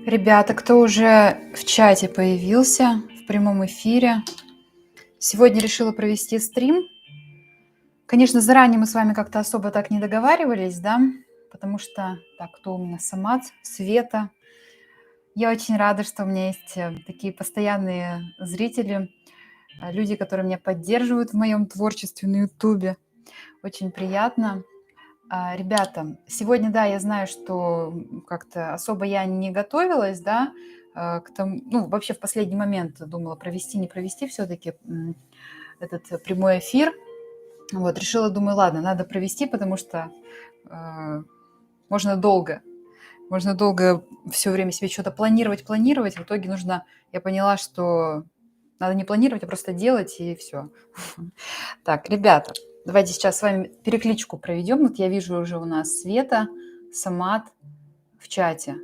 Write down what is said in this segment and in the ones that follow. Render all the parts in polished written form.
Ребята, кто уже в чате появился в прямом эфире? Сегодня решила провести стрим. Конечно, заранее мы с вами как-то особо так не договаривались, да? Потому что, так, кто у меня? Самат, Света. Я очень рада, что у меня есть такие постоянные зрители, люди, которые меня поддерживают в моем творчестве на Ютубе. Очень приятно. Ребята, сегодня, да, я знаю, что как-то особо я не готовилась, да, к тому, ну, вообще в последний момент думала провести, не провести все-таки этот прямой эфир. Вот, решила, думаю, ладно, надо провести, потому что э, можно долго, можно долго все время себе что-то планировать. В итоге нужно, я поняла, что надо не планировать, а просто делать, и все. Так, ребята, давайте сейчас с вами перекличку проведем. Вот я вижу уже у нас Света, Самат в чате.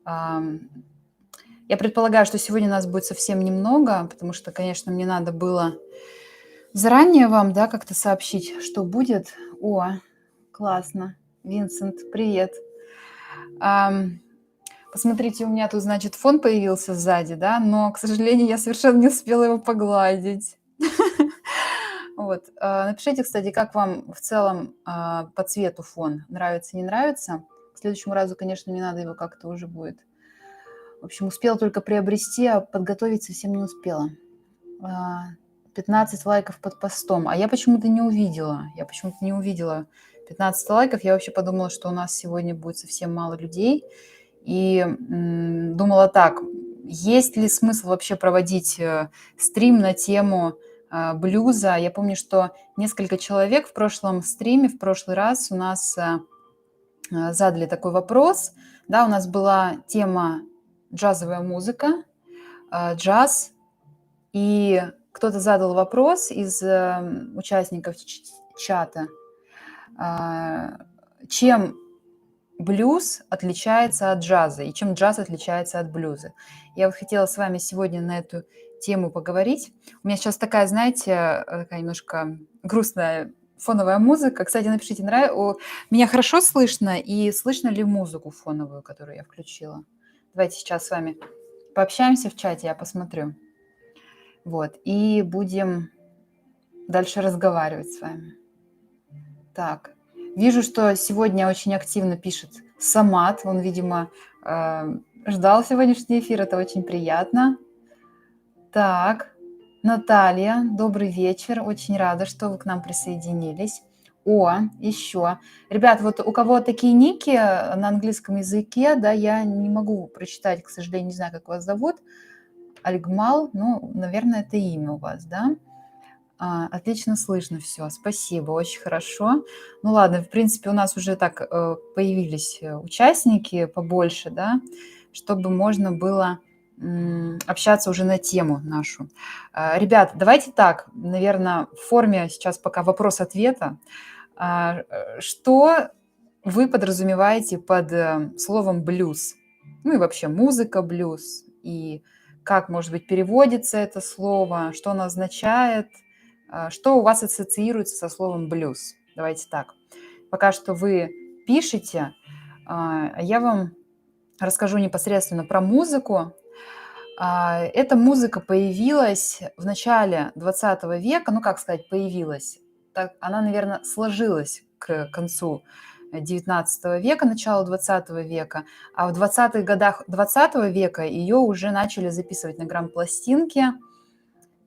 Я предполагаю, что сегодня нас будет совсем немного, потому что, конечно, мне надо было заранее вам, да, как-то сообщить, что будет. О, классно. Винсент, привет. Посмотрите, у меня тут, значит, фон появился сзади, да, но, к сожалению, я совершенно не успела его погладить. Вот. Напишите, кстати, как вам в целом по цвету фон? Нравится, не нравится? К следующему разу, конечно, мне надо его как-то уже будет. В общем, успела только приобрести, а подготовить совсем не успела. 15 лайков под постом. А я почему-то не увидела. 15 лайков. Я вообще подумала, что у нас сегодня будет совсем мало людей. И думала так, есть ли смысл вообще проводить стрим на тему блюза. Я помню, что несколько человек в прошлом стриме, в прошлый раз у нас задали такой вопрос. Да, у нас была тема джазовая музыка, джаз, и кто-то задал вопрос из участников чата, чем блюз отличается от джаза и чем джаз отличается от блюза. Я вот хотела с вами сегодня на эту тему поговорить. У меня сейчас такая, знаете, такая немножко грустная фоновая музыка. Кстати, напишите, меня хорошо слышно и слышно ли музыку фоновую, которую я включила? Давайте сейчас с вами пообщаемся в чате, я посмотрю. Вот, и будем дальше разговаривать с вами. Так, вижу, что сегодня очень активно пишет Самат. Он, видимо, ждал сегодняшний эфир. Это очень приятно. Так, Наталья, добрый вечер. Очень рада, что вы к нам присоединились. О, еще. Ребят, вот у кого такие ники на английском языке, да, я не могу прочитать, к сожалению, не знаю, как вас зовут. Альгмал, ну, наверное, это имя у вас, да? Отлично слышно все. Спасибо, очень хорошо. Ну ладно, в принципе, у нас уже так появились участники побольше, да, чтобы можно было общаться уже на тему нашу. Ребят, давайте так, наверное, в форме сейчас пока вопрос-ответа. Что вы подразумеваете под словом блюз? Ну и вообще музыка блюз, и как, может быть, переводится это слово, что оно означает, что у вас ассоциируется со словом блюз? Давайте так. Пока что вы пишете, я вам расскажу непосредственно про музыку. Эта музыка появилась в начале 20 века, ну, как сказать, появилась. Так, она, наверное, сложилась к концу 19 века, началу 20 века, а в 20-х годах 20 века ее уже начали записывать на грамм-пластинке,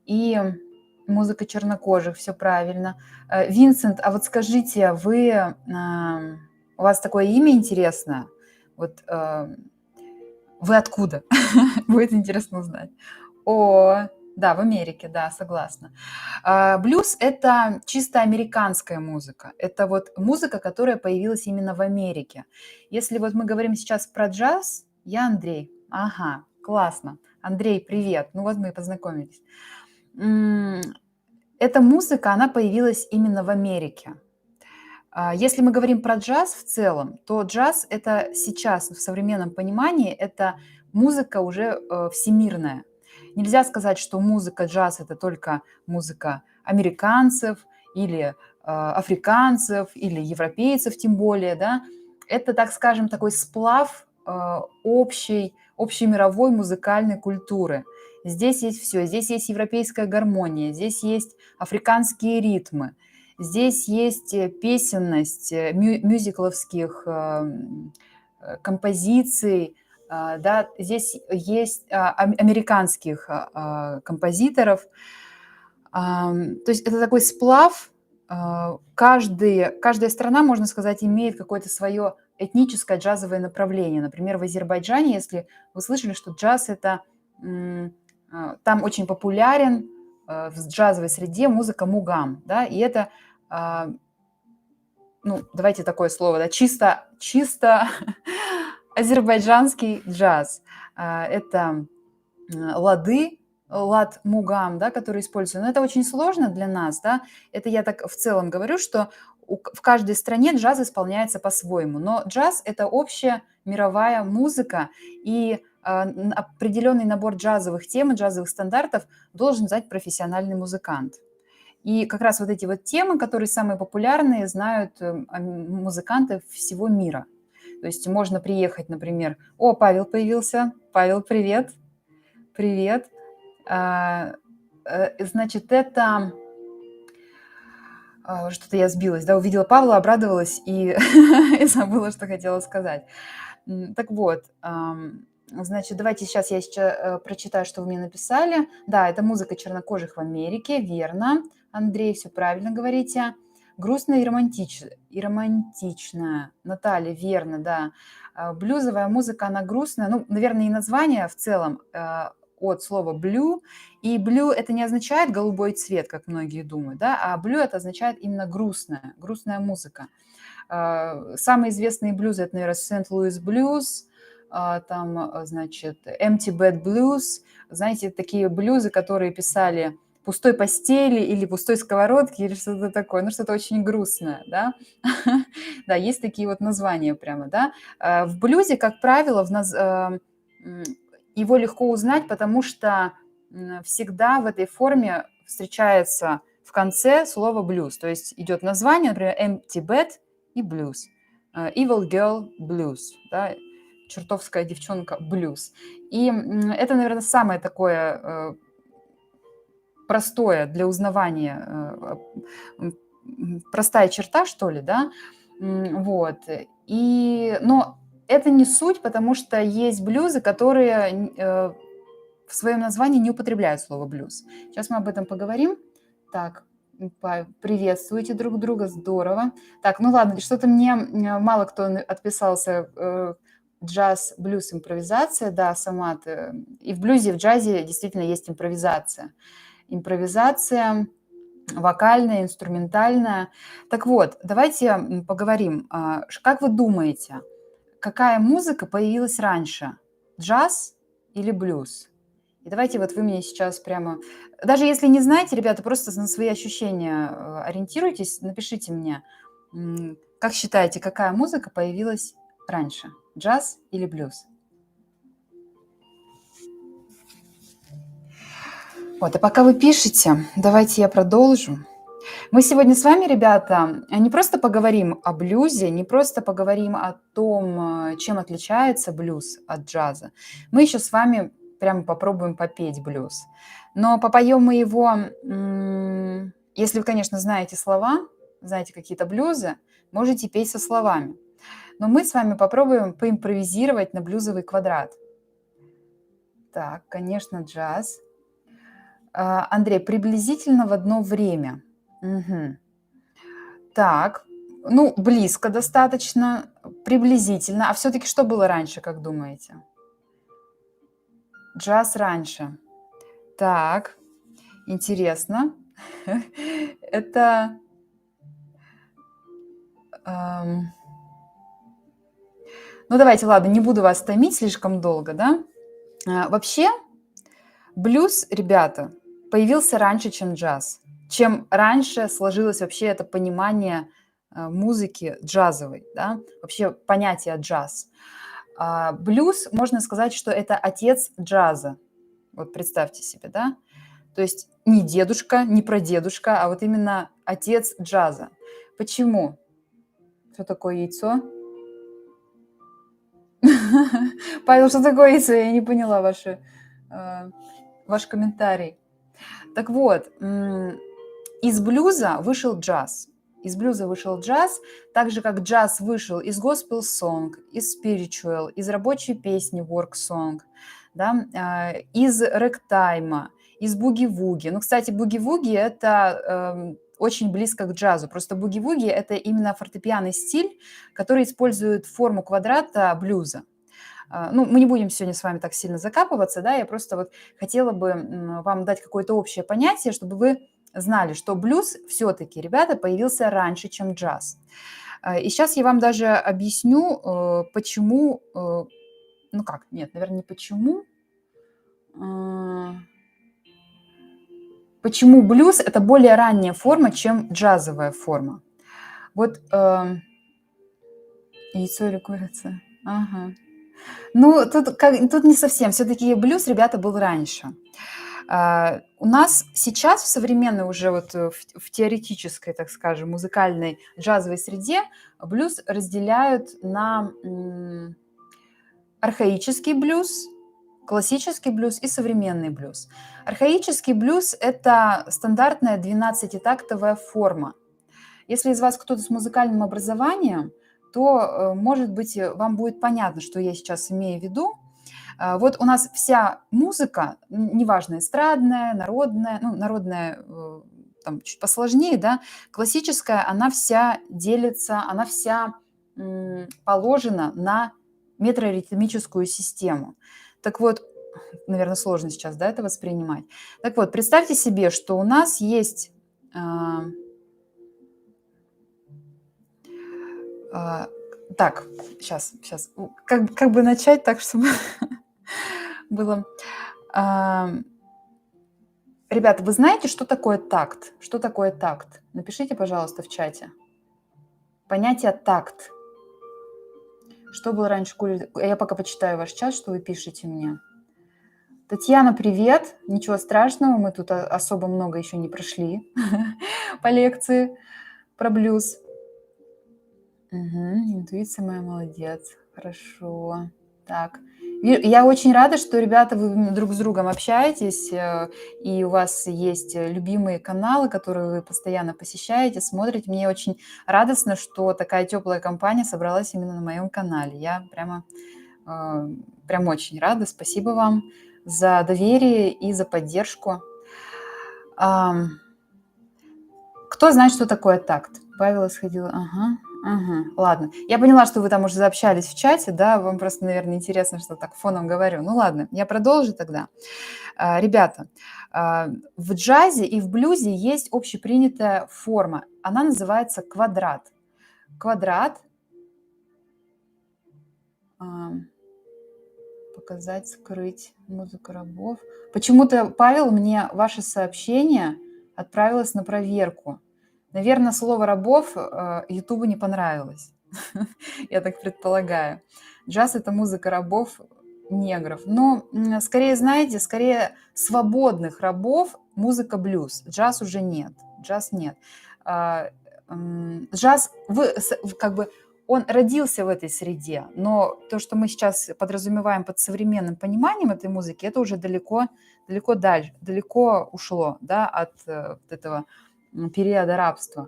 и музыка чернокожих, все правильно. Винсент, а вот скажите, у вас такое имя интересное? Вот вы откуда? Будет интересно узнать. О, да, в Америке, да, согласна. Блюз – это чисто американская музыка. Это вот музыка, которая появилась именно в Америке. Если вот мы говорим сейчас про джаз, я Андрей. Ага, классно. Андрей, привет. Ну вот мы и познакомились. Эта музыка, она появилась именно в Америке. Если мы говорим про джаз в целом, то джаз – это сейчас в современном понимании это музыка уже всемирная. Нельзя сказать, что музыка джаз – это только музыка американцев или африканцев или европейцев тем более, да. Это, так скажем, такой сплав общемировой музыкальной культуры. Здесь есть все. Здесь есть европейская гармония, здесь есть африканские ритмы, здесь есть песенность мюзикловских композиций, да, здесь есть американских композиторов. То есть это такой сплав. Каждая страна, можно сказать, имеет какое-то свое этническое джазовое направление. Например, в Азербайджане, если вы слышали, что джаз это там очень популярен в джазовой среде музыка мугам, да, и это, ну, давайте такое слово, да, чисто азербайджанский джаз. Это лады, лад мугам, да, которые используются. Но это очень сложно для нас, да. Это я так в целом говорю, что в каждой стране джаз исполняется по-своему. Но джаз – это общая мировая музыка, и определенный набор джазовых тем и джазовых стандартов должен знать профессиональный музыкант. И как раз вот эти вот темы, которые самые популярные, знают музыканты всего мира. То есть можно приехать, например, о, Павел появился. Павел, привет. Привет. Значит, это... Что-то я сбилась, да, увидела Павла, обрадовалась и забыла, что хотела сказать. Так вот, значит, давайте сейчас я прочитаю, что вы мне написали. Да, это музыка чернокожих в Америке, верно. Андрей, все правильно говорите. Грустная и романтичная. Наталья, верно, да. Блюзовая музыка, она грустная. Ну, наверное, и название в целом от слова blue. И blue это не означает голубой цвет, как многие думают, да, а blue это означает именно грустная музыка. Самые известные блюзы это, наверное, St. Louis Blues, там, значит, Empty Bed Blues, знаете, такие блюзы, которые писали пустой постели или пустой сковородки или что-то такое, ну что-то очень грустное, да. Да, есть такие вот названия прямо, да. В блюзе, как правило, его легко узнать, потому что всегда в этой форме встречается в конце слово blues, то есть идет название, например, Empty Bed и blues, Evil Girl Blues, да, чертовская девчонка blues. И это, наверное, самое такое простое для узнавания, простая черта, что ли, да, вот. Но это не суть, потому что есть блюзы, которые в своем названии не употребляют слово блюз. Сейчас мы об этом поговорим. Так, приветствуйте друг друга, здорово. Так, ну ладно, что-то мне мало кто отписался. Джаз, блюз, импровизация, да, Самат. И в блюзе, и в джазе действительно есть импровизация. Импровизация вокальная, инструментальная. Так вот, давайте поговорим. Как вы думаете, какая музыка появилась раньше? Джаз или блюз? И давайте вот вы мне сейчас прямо... Даже если не знаете, ребята, просто на свои ощущения ориентируйтесь, напишите мне, как считаете, какая музыка появилась раньше? Джаз или блюз? Вот, а пока вы пишете, давайте я продолжу. Мы сегодня с вами, ребята, не просто поговорим о блюзе, не просто поговорим о том, чем отличается блюз от джаза. Мы еще с вами прямо попробуем попеть блюз. Но попоем мы его, если вы, конечно, знаете слова, знаете какие-то блюзы, можете петь со словами. Но мы с вами попробуем поимпровизировать на блюзовый квадрат. Так, конечно, джаз. Андрей, приблизительно в одно время. Угу. Так, ну, близко достаточно, приблизительно. А все-таки что было раньше, как думаете? Джаз раньше. Так, интересно. Это... Ну, давайте, ладно, не буду вас томить слишком долго, да? Вообще, блюз, ребята, появился раньше, чем джаз. Чем раньше сложилось вообще это понимание музыки джазовой, да? Вообще понятие джаз. Блюз, можно сказать, что это отец джаза. Вот представьте себе, да? То есть не дедушка, не прадедушка, а вот именно отец джаза. Почему? Что такое яйцо? Павел, что такое Иса? Я не поняла ваш комментарий. Так вот, из блюза вышел джаз. Из блюза вышел джаз, так же, как джаз вышел из госпел-сонг, из спиричуэл, из рабочей песни work-сонг, да, из рэгтайма, из буги-вуги. Ну, кстати, буги-вуги – это очень близко к джазу. Просто буги-вуги – это именно фортепианный стиль, который использует форму квадрата блюза. Ну, мы не будем сегодня с вами так сильно закапываться, да, я просто вот хотела бы вам дать какое-то общее понятие, чтобы вы знали, что блюз все-таки, ребята, появился раньше, чем джаз. И сейчас я вам даже объясню, почему, ну как, нет, наверное, не почему, почему блюз – это более ранняя форма, чем джазовая форма. Вот яйцо или курица? Ага. Ну, тут не совсем. Все-таки блюз, ребята, был раньше. У нас сейчас в современной уже вот в теоретической, так скажем, музыкальной джазовой среде блюз разделяют на архаический блюз, классический блюз и современный блюз. Архаический блюз – это стандартная 12-тактовая форма. Если из вас кто-то с музыкальным образованием, то, может быть, вам будет понятно, что я сейчас имею в виду. Вот у нас вся музыка, неважно, эстрадная, народная, ну, народная там чуть посложнее, да, классическая, она вся делится, она вся положена на метроритмическую систему. Так вот, наверное, сложно сейчас, да, это воспринимать. Так вот, представьте себе, что у нас есть так, сейчас, как бы начать так, чтобы было. Ребята, вы знаете, что такое такт? Что такое такт? Напишите, пожалуйста, в чате. Понятие такт. Что было раньше? Я пока почитаю ваш чат, что вы пишете мне. Татьяна, привет. Ничего страшного, мы тут особо много еще не прошли по лекции про блюз. Интуиция моя, молодец. Хорошо. Так. Я очень рада, что, ребята, вы друг с другом общаетесь, и у вас есть любимые каналы, которые вы постоянно посещаете, смотрите. Мне очень радостно, что такая теплая компания собралась именно на моем канале. Я прям очень рада. Спасибо вам за доверие и за поддержку. Кто знает, что такое такт? Павел исходил. Ага. Ладно. Я поняла, что вы там уже заобщались в чате, да, вам просто, наверное, интересно, что так фоном говорю. Ну ладно, я продолжу тогда. Ребята, в джазе и в блюзе есть общепринятая форма. Она называется квадрат. Квадрат. Показать, скрыть музыку рабов. Почему-то, Павел, мне ваше сообщение отправилось на проверку. Наверное, слово «рабов» Ютубу не понравилось. Я так предполагаю. Джаз – это музыка рабов, негров. Но скорее, знаете, скорее свободных рабов музыка блюз. Джаз уже нет. Джаз нет. Джаз, как бы, он родился в этой среде, но то, что мы сейчас подразумеваем под современным пониманием этой музыки, это уже далеко дальше, далеко ушло, да, от этого периода рабства.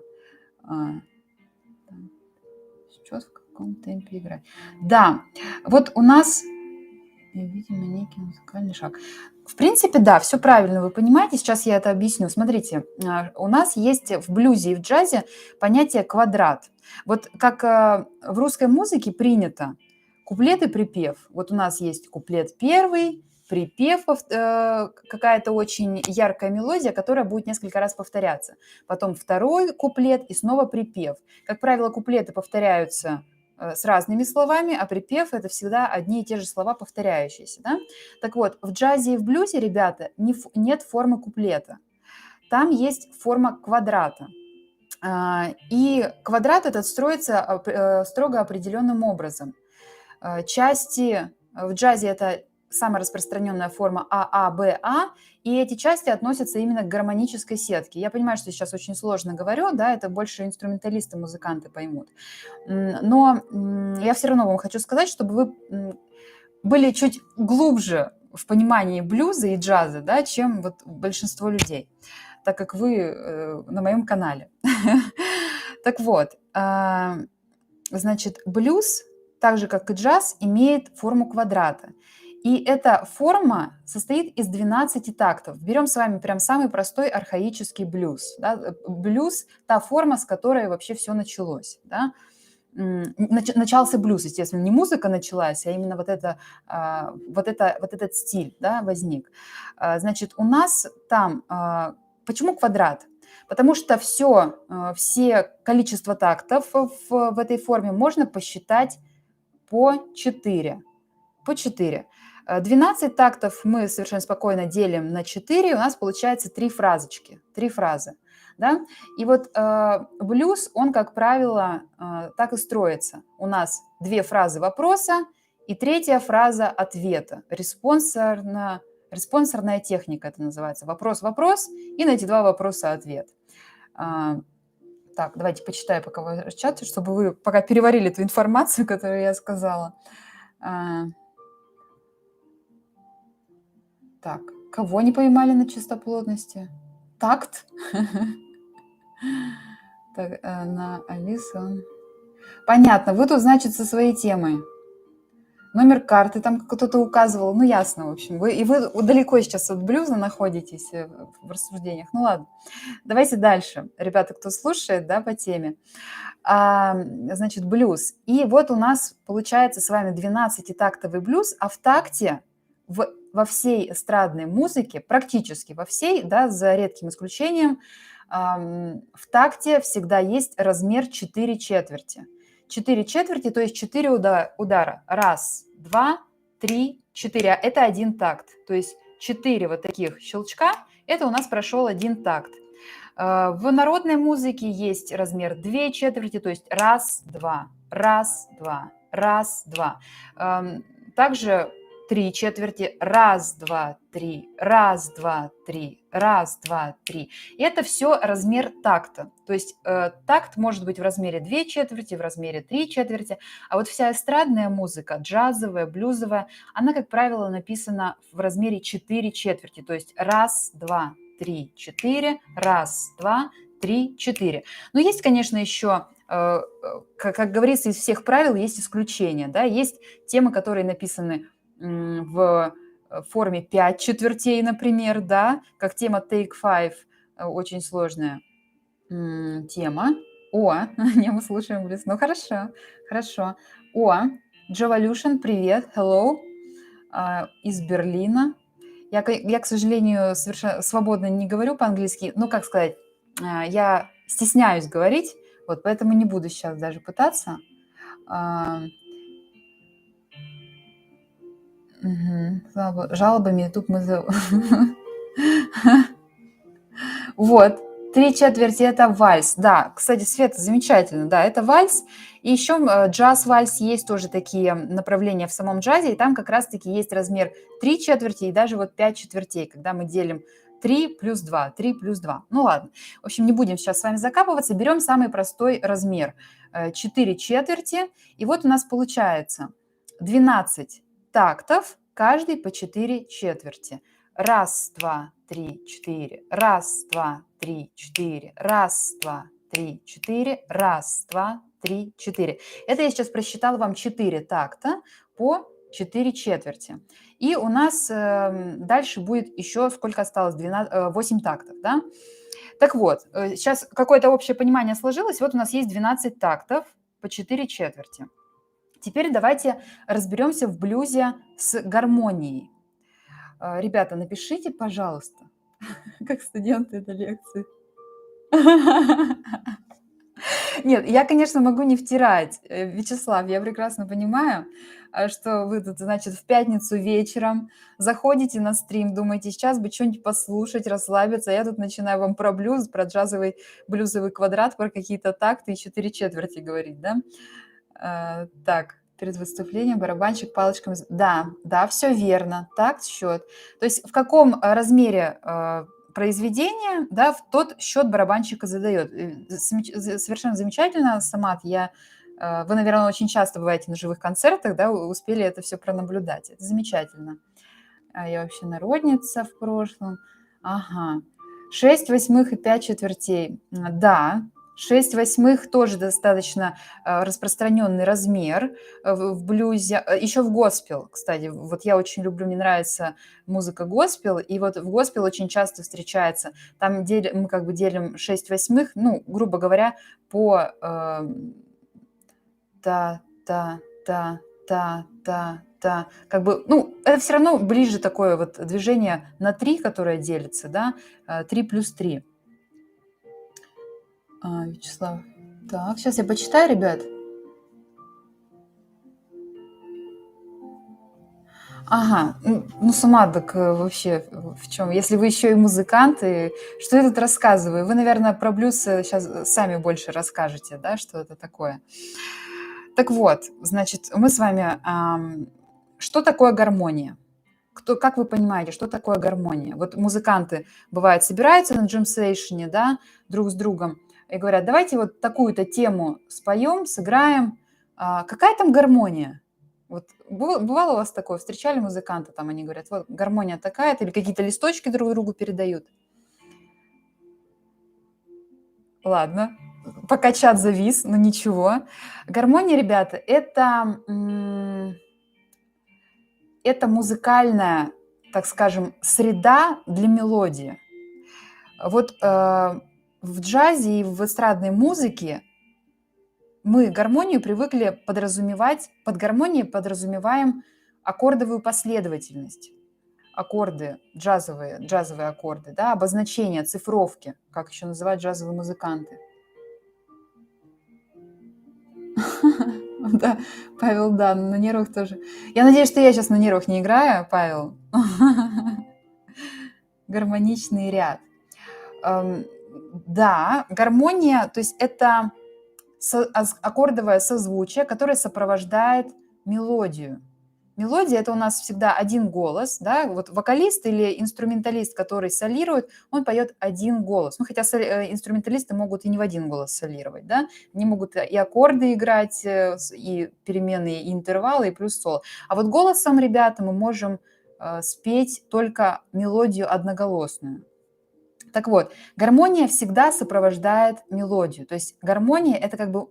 Сейчас в каком темпе играть? Да, вот у нас, видимо, некий музыкальный шаг. В принципе, да, все правильно, вы понимаете, сейчас я это объясню. Смотрите, у нас есть в блюзе и в джазе понятие квадрат. Вот как в русской музыке принято куплет и припев. Вот у нас есть куплет первый, припев, какая-то очень яркая мелодия, которая будет несколько раз повторяться. Потом второй куплет и снова припев. Как правило, куплеты повторяются с разными словами, а припев – это всегда одни и те же слова, повторяющиеся. Да? Так вот, в джазе и в блюзе, ребята, нет формы куплета. Там есть форма квадрата. И квадрат этот строится строго определенным образом. Части в джазе – это самая распространенная форма ААБА, и эти части относятся именно к гармонической сетке. Я понимаю, что сейчас очень сложно говорю, да, это больше инструменталисты, музыканты поймут. Но я все равно вам хочу сказать, чтобы вы были чуть глубже в понимании блюза и джаза, да, чем вот большинство людей, так как вы на моем канале. Так вот, значит, блюз, так же как и джаз, имеет форму квадрата. И эта форма состоит из 12 тактов. Берем с вами прям самый простой архаический блюз. Да? Блюз – та форма, с которой вообще все началось. Да? Начался блюз, естественно, не музыка началась, а именно вот этот стиль, да, возник. Значит, у нас там… Почему квадрат? Потому что все количество тактов в этой форме можно посчитать по 4. По 4. 12 тактов мы совершенно спокойно делим на 4, у нас получается 3 фразочки, 3 фразы. Да? И вот блюз, он, как правило, так и строится. У нас 2 фразы вопроса и 3 фраза ответа. Респонсорная техника это называется. Вопрос-вопрос, и на эти 2 вопроса ответ. Так, давайте почитаю пока в чате, чтобы вы пока переварили эту информацию, которую я сказала. Так, кого не поймали на чистоплотности? Такт? Так, на Алису. Понятно, вы тут, значит, со своей темой. Номер карты там кто-то указывал, ну ясно, в общем. Вы далеко сейчас от блюза находитесь в рассуждениях. Ну ладно, давайте дальше. Ребята, кто слушает, да, по теме. Значит, блюз. И вот у нас получается с вами 12-тактовый блюз, а в такте во всей эстрадной музыке, практически во всей, да, за редким исключением, в такте всегда есть размер 4 четверти. 4 четверти, то есть 4 удара. Раз, два, три, 4. Это один такт. То есть 4 вот таких щелчка, это у нас прошел один такт. В народной музыке есть размер 2 четверти, то есть раз, два, раз, два, раз, два. Также 3 четверти, раз, два, три, раз, два, три, раз, два, три. И это все размер такта. То есть такт может быть в размере 2 четверти, в размере 3 четверти, а вот вся эстрадная музыка, джазовая, блюзовая, она, как правило, написана в размере 4 четверти, то есть раз, два, 3, 4, раз, два, 3, 4. Но есть, конечно, еще, как говорится, из всех правил есть исключения. Да? Есть темы, которые написаны в форме 5 четвертей, например, да, как тема Take Five, очень сложная тема. Не, мы слушаем близ. Ну, хорошо. Джаволюшн, привет, hello, из Берлина. Я, к сожалению, совершенно свободно не говорю по-английски, ну, как сказать, я стесняюсь говорить, вот, поэтому не буду сейчас даже пытаться. Жалобами YouTube мы... Вот, 3 четверти – это вальс. Да, кстати, Света, замечательно, да, это вальс. И еще джаз-вальс, есть тоже такие направления в самом джазе, и там как раз-таки есть размер 3 четверти и даже вот 5 четвертей, когда мы делим 3 плюс 2, 3 плюс 2. Ну ладно, в общем, не будем сейчас с вами закапываться, берем самый простой размер – 4 четверти, и вот у нас получается 12 тактов, каждый по 4 четверти. Раз, два, три, 4. Раз, два, 3, 4. Раз, два, 3, 4. Раз, два, 3, 4. Это я сейчас просчитала вам 4 такта по 4 четверти. И у нас дальше будет еще, сколько осталось, 8 тактов. Да? Так вот, сейчас какое-то общее понимание сложилось. Вот у нас есть 12 тактов по 4 четверти. Теперь давайте разберемся в блюзе с гармонией. Ребята, напишите, пожалуйста, как студенты этой лекции. Нет, я, конечно, могу не втирать. Вячеслав, я прекрасно понимаю, что вы тут, значит, в пятницу вечером заходите на стрим, думаете, сейчас бы что-нибудь послушать, расслабиться, а я тут начинаю вам про блюз, про джазовый блюзовый квадрат, про какие-то такты и 4 четверти говорить, да? Так, перед выступлением барабанщик палочками. Да, да, все верно. Так, счет. То есть в каком размере произведения, да, в тот счет барабанщика задает. Совершенно замечательно, Самат. Вы, наверное, очень часто бываете на живых концертах, да, успели это все пронаблюдать. Это замечательно. Я вообще народница в прошлом. Ага. 6/8 и 5/4. Да, 6/8 тоже достаточно распространенный размер в блюзе. Еще в госпел, кстати. Вот я очень люблю, мне нравится музыка госпел, и вот в госпел очень часто встречается. Там мы как бы делим 6/8, ну, грубо говоря, по та, та, та, та, та, та. Как бы, ну, это все равно ближе такое вот движение на 3, которое делится, да, 3 плюс 3. Вячеслав. Так, сейчас я почитаю, ребят. Ага, ну сама так вообще в чем? Если вы еще и музыканты, что я тут рассказываю? Вы, наверное, про блюз сейчас сами больше расскажете, да, что это такое. Так вот, значит, мы с вами... Что такое гармония? Как вы понимаете, что такое гармония? Вот музыканты, бывает, собираются на джем-сейшене, да, друг с другом, и говорят, давайте вот такую-то тему споем, сыграем. Какая там гармония? Вот бывало у вас такое? Встречали музыканта, там они говорят, вот гармония такая-то, или какие-то листочки друг другу передают? Ладно, пока чат завис, но ничего. Гармония, ребята, это музыкальная, так скажем, среда для мелодии. Вот в джазе и в эстрадной музыке мы гармонию привыкли подразумевать, под гармонией подразумеваем аккордовую последовательность. Аккорды, джазовые аккорды, да, обозначения, цифровки, как еще называют джазовые музыканты. Да, Павел, да, на нервах тоже. Я надеюсь, что я сейчас на нервах не играю, Павел. Гармоничный ряд. Да, гармония, то есть это аккордовое созвучие, которое сопровождает мелодию. Мелодия – это у нас всегда один голос, да, вот вокалист или инструменталист, который солирует, он поет один голос. Ну, хотя инструменталисты могут и не в один голос солировать, да, они могут и аккорды играть, и переменные, и интервалы, и плюс соло. А вот голосом, ребята, мы можем спеть только мелодию одноголосную. Так вот, гармония всегда сопровождает мелодию. То есть гармония – это как бы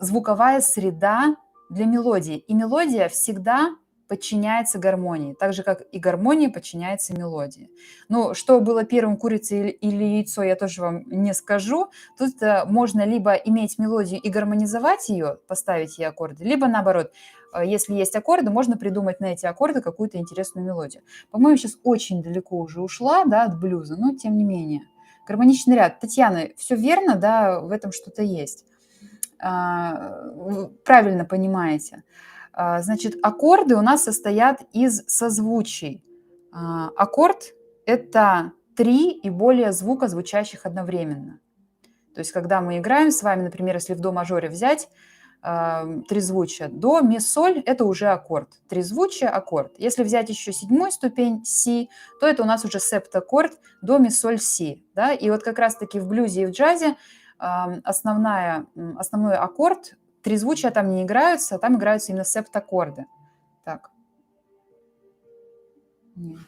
звуковая среда для мелодии. И мелодия всегда подчиняется гармонии, так же, как и гармония подчиняется мелодии. Ну, что было первым, курица или яйцо, я тоже вам не скажу. Тут можно либо иметь мелодию и гармонизовать ее, поставить ей аккорды, либо наоборот, если есть аккорды, можно придумать на эти аккорды какую-то интересную мелодию. По-моему, сейчас очень далеко уже ушла, да, от блюза, но тем не менее. Гармоничный ряд. Татьяна, все верно, да, в этом что-то есть. Правильно понимаете. Значит, аккорды у нас состоят из созвучий. Аккорд – это 3 и более звука, звучащих одновременно. То есть когда мы играем с вами, например, если в до мажоре взять, трезвучие. До, ми, соль – это уже аккорд. Трезвучие – аккорд. Если взять еще седьмую ступень, си, то это у нас уже септаккорд до, ми, соль, си. Да? И вот как раз-таки в блюзе и в джазе основной аккорд, трезвучия там не играются, там играются именно септаккорды. Так. Нет.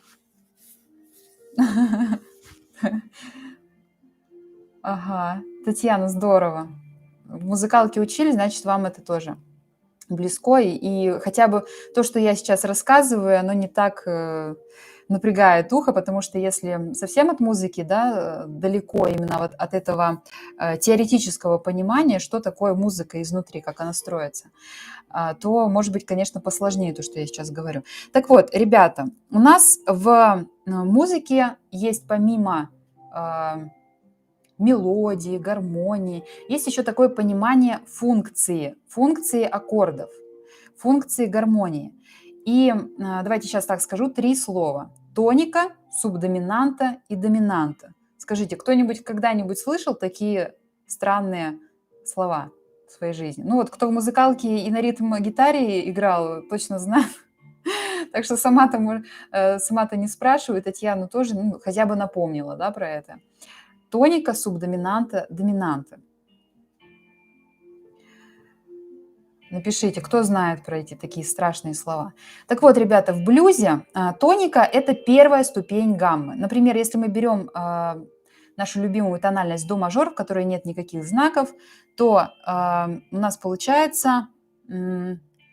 Ага, Татьяна, здорово. В музыкалке учились, значит, вам это тоже близко. И хотя бы то, что я сейчас рассказываю, оно не так напрягает ухо, потому что если совсем от музыки, да, далеко именно вот от этого теоретического понимания, что такое музыка изнутри, как она строится, то, может быть, конечно, посложнее то, что я сейчас говорю. Так вот, ребята, у нас в музыке есть помимо мелодии, гармонии, есть еще такое понимание функции аккордов, функции гармонии. И давайте сейчас так скажу 3 слова. Тоника, субдоминанта и доминанта. Скажите, кто-нибудь когда-нибудь слышал такие странные слова? в своей жизни. Ну вот кто в музыкалке и на ритм-гитаре играл, точно знает. Так что сама-то не спрашиваю, Татьяну тоже, ну, хотя бы напомнила, да, про это. Тоника, субдоминанта, доминанта. Напишите, кто знает про эти такие страшные слова. Так вот, ребята, в блюзе тоника – это первая ступень гаммы. Например, если мы берем нашу любимую тональность до мажор, в которой нет никаких знаков, то у нас получается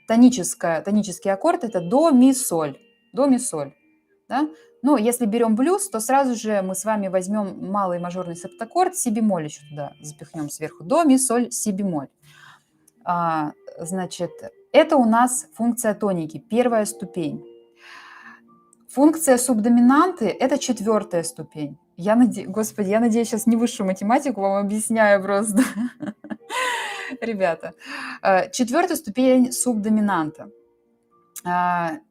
тонический аккорд – это до, ми, соль. До, ми, соль. Да? Ну, если берем блюз, то сразу же мы с вами возьмем малый мажорный септаккорд, си бемоль еще туда запихнем сверху. До, ми, соль, си бемоль. Значит, это у нас функция тоники, первая ступень. Функция субдоминанты – это четвертая ступень. Господи, я надеюсь, сейчас не высшую математику вам объясняю просто. Ребята, четвертая ступень субдоминанта.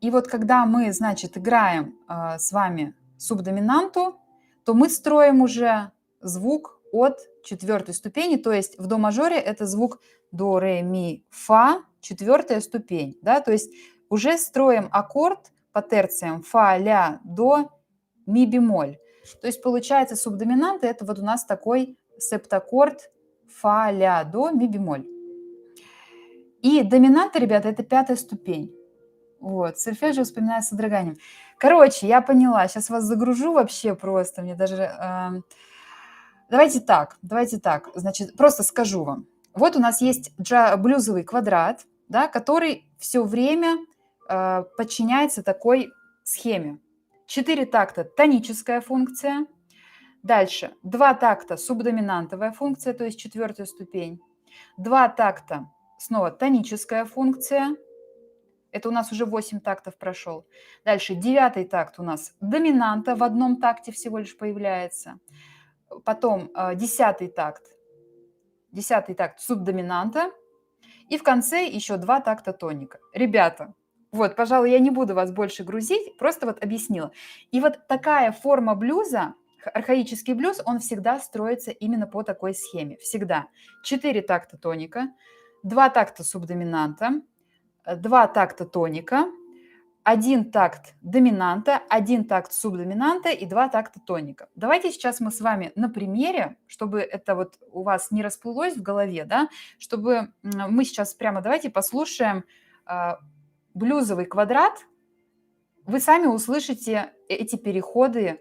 И вот когда мы, значит, играем с вами субдоминанту, то мы строим уже звук от четвертой ступени, то есть в до мажоре это звук до, ре, ми, фа, четвертая ступень, да, то есть уже строим аккорд по терциям фа, ля, до, ми бемоль. То есть получается субдоминанта это вот у нас такой септаккорд фа, ля, до, ми бемоль. И доминанта, ребята, это пятая ступень. Вот, сольфеджио вспоминаю с содроганием. Короче, я поняла, сейчас вас загружу вообще просто, мне даже... Давайте так, значит, просто скажу вам. Вот у нас есть блюзовый квадрат, да, который все время подчиняется такой схеме. 4 такта – тоническая функция. Дальше 2 такта – субдоминантовая функция, то есть четвертая ступень. 2 такта – снова тоническая функция. Это у нас уже 8 тактов прошел. Дальше 9 такт у нас доминанта в одном такте всего лишь появляется. Потом 10 такт субдоминанта. И в конце еще 2 такта тоника. Ребята, вот, пожалуй, я не буду вас больше грузить, просто вот объяснила. И вот такая форма блюза, архаический блюз, он всегда строится именно по такой схеме. Всегда. 4 такта тоника, 2 такта субдоминанта, 2 такта тоника, 1 такт доминанта, 1 такт субдоминанта и 2 такта тоника. Давайте сейчас мы с вами на примере, чтобы это вот у вас не расплылось в голове, да, чтобы мы сейчас прямо давайте послушаем блюзовый квадрат. Вы сами услышите эти переходы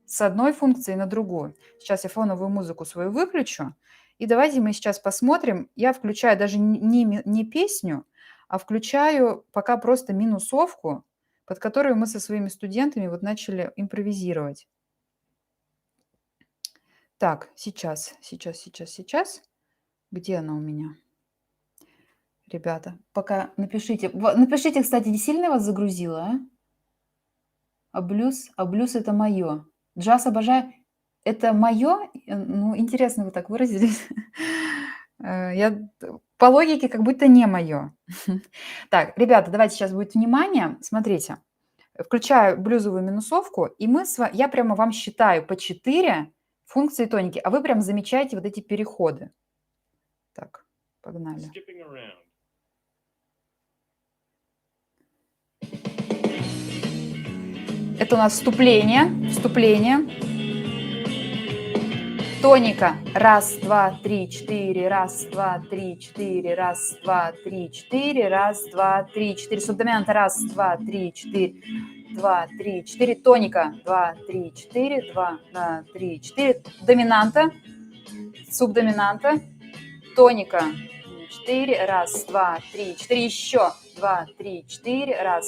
с одной функции на другую. Сейчас я фоновую музыку свою выключу. И давайте мы сейчас посмотрим. Я включаю даже не песню, а включаю пока просто минусовку, под которую мы со своими студентами вот начали импровизировать. Так, сейчас. Где она у меня? Ребята, пока напишите. Напишите, кстати, не сильно вас загрузила, а? А блюз это мое. Джаз обожаю. Это мое? Ну, интересно вы так выразились. Я по логике как будто не мое. Так, ребята, давайте сейчас будет внимание. Смотрите, включаю блюзовую минусовку, и я прямо вам считаю по 4 функции тоники, а вы прям замечаете вот эти переходы. Так, погнали. Это у нас вступление. Тоника. 1, 2, 3, 4. 1, 2, 3, 4. 1, 2, 3, 4. 1, 2, 3, 4. Субдоминанта. 1, 2, 3, 4. 2, 3, 4. Тоника. 2, 3, 4. 2, 3, 4. Доминанта. Субдоминанта. Тоника. 4. 1, 2, 3, 4. Еще. 2, 3, 4. 1.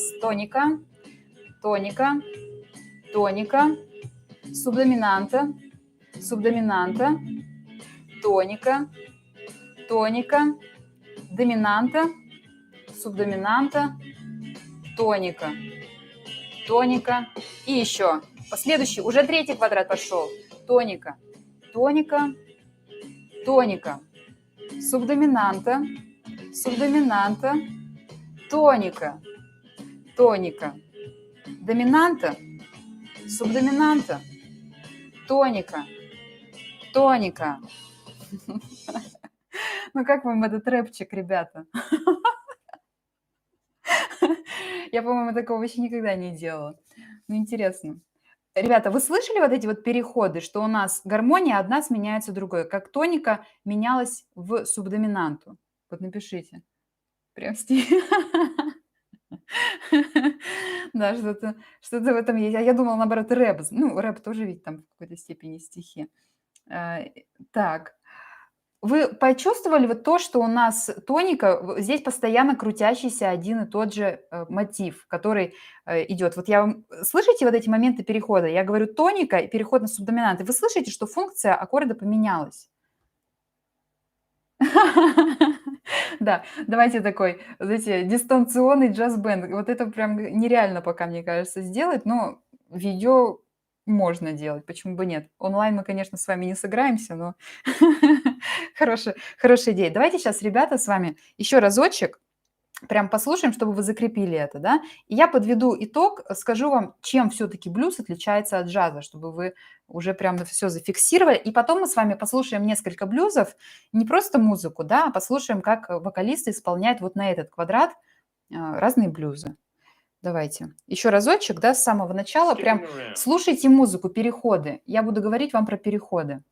Тоника. Субдоминанта. Тоника, доминанта, субдоминанта, тоника. И еще. Последующий, уже 3-й квадрат пошел. Тоника, субдоминанта, тоника, доминанта, субдоминанта, тоника. Ну, как вам этот рэпчик, ребята? Я, по-моему, такого еще никогда не делала. Ну, интересно. Ребята, вы слышали вот эти вот переходы, что у нас гармония одна сменяется другой, как тоника менялась в субдоминанту? Вот напишите. Прям Да, что-то в этом есть. А я думала, наоборот, рэп. Ну, рэп тоже ведь там в какой-то степени стихи. Э, Так, вы почувствовали вот то, что у нас тоника, здесь постоянно крутящийся один и тот же мотив, который идет. Вот я вам... Слышите вот эти моменты перехода? Я говорю тоника и переход на субдоминант. И вы слышите, что функция аккорда поменялась? Да, давайте такой, знаете, дистанционный джаз-бенд. Вот это прям нереально пока, мне кажется, сделать, но видео можно делать, почему бы нет. Онлайн мы, конечно, с вами не сыграемся, но хорошая идея. Давайте сейчас, ребята, с вами еще разочек прям послушаем, чтобы вы закрепили это, да. И я подведу итог, скажу вам, чем все-таки блюз отличается от джаза, чтобы вы уже прям все зафиксировали. И потом мы с вами послушаем несколько блюзов, не просто музыку, да, а послушаем, как вокалисты исполняют вот на этот квадрат разные блюзы. Давайте. Еще разочек, да, с самого начала. Прям слушайте музыку, переходы. Я буду говорить вам про переходы.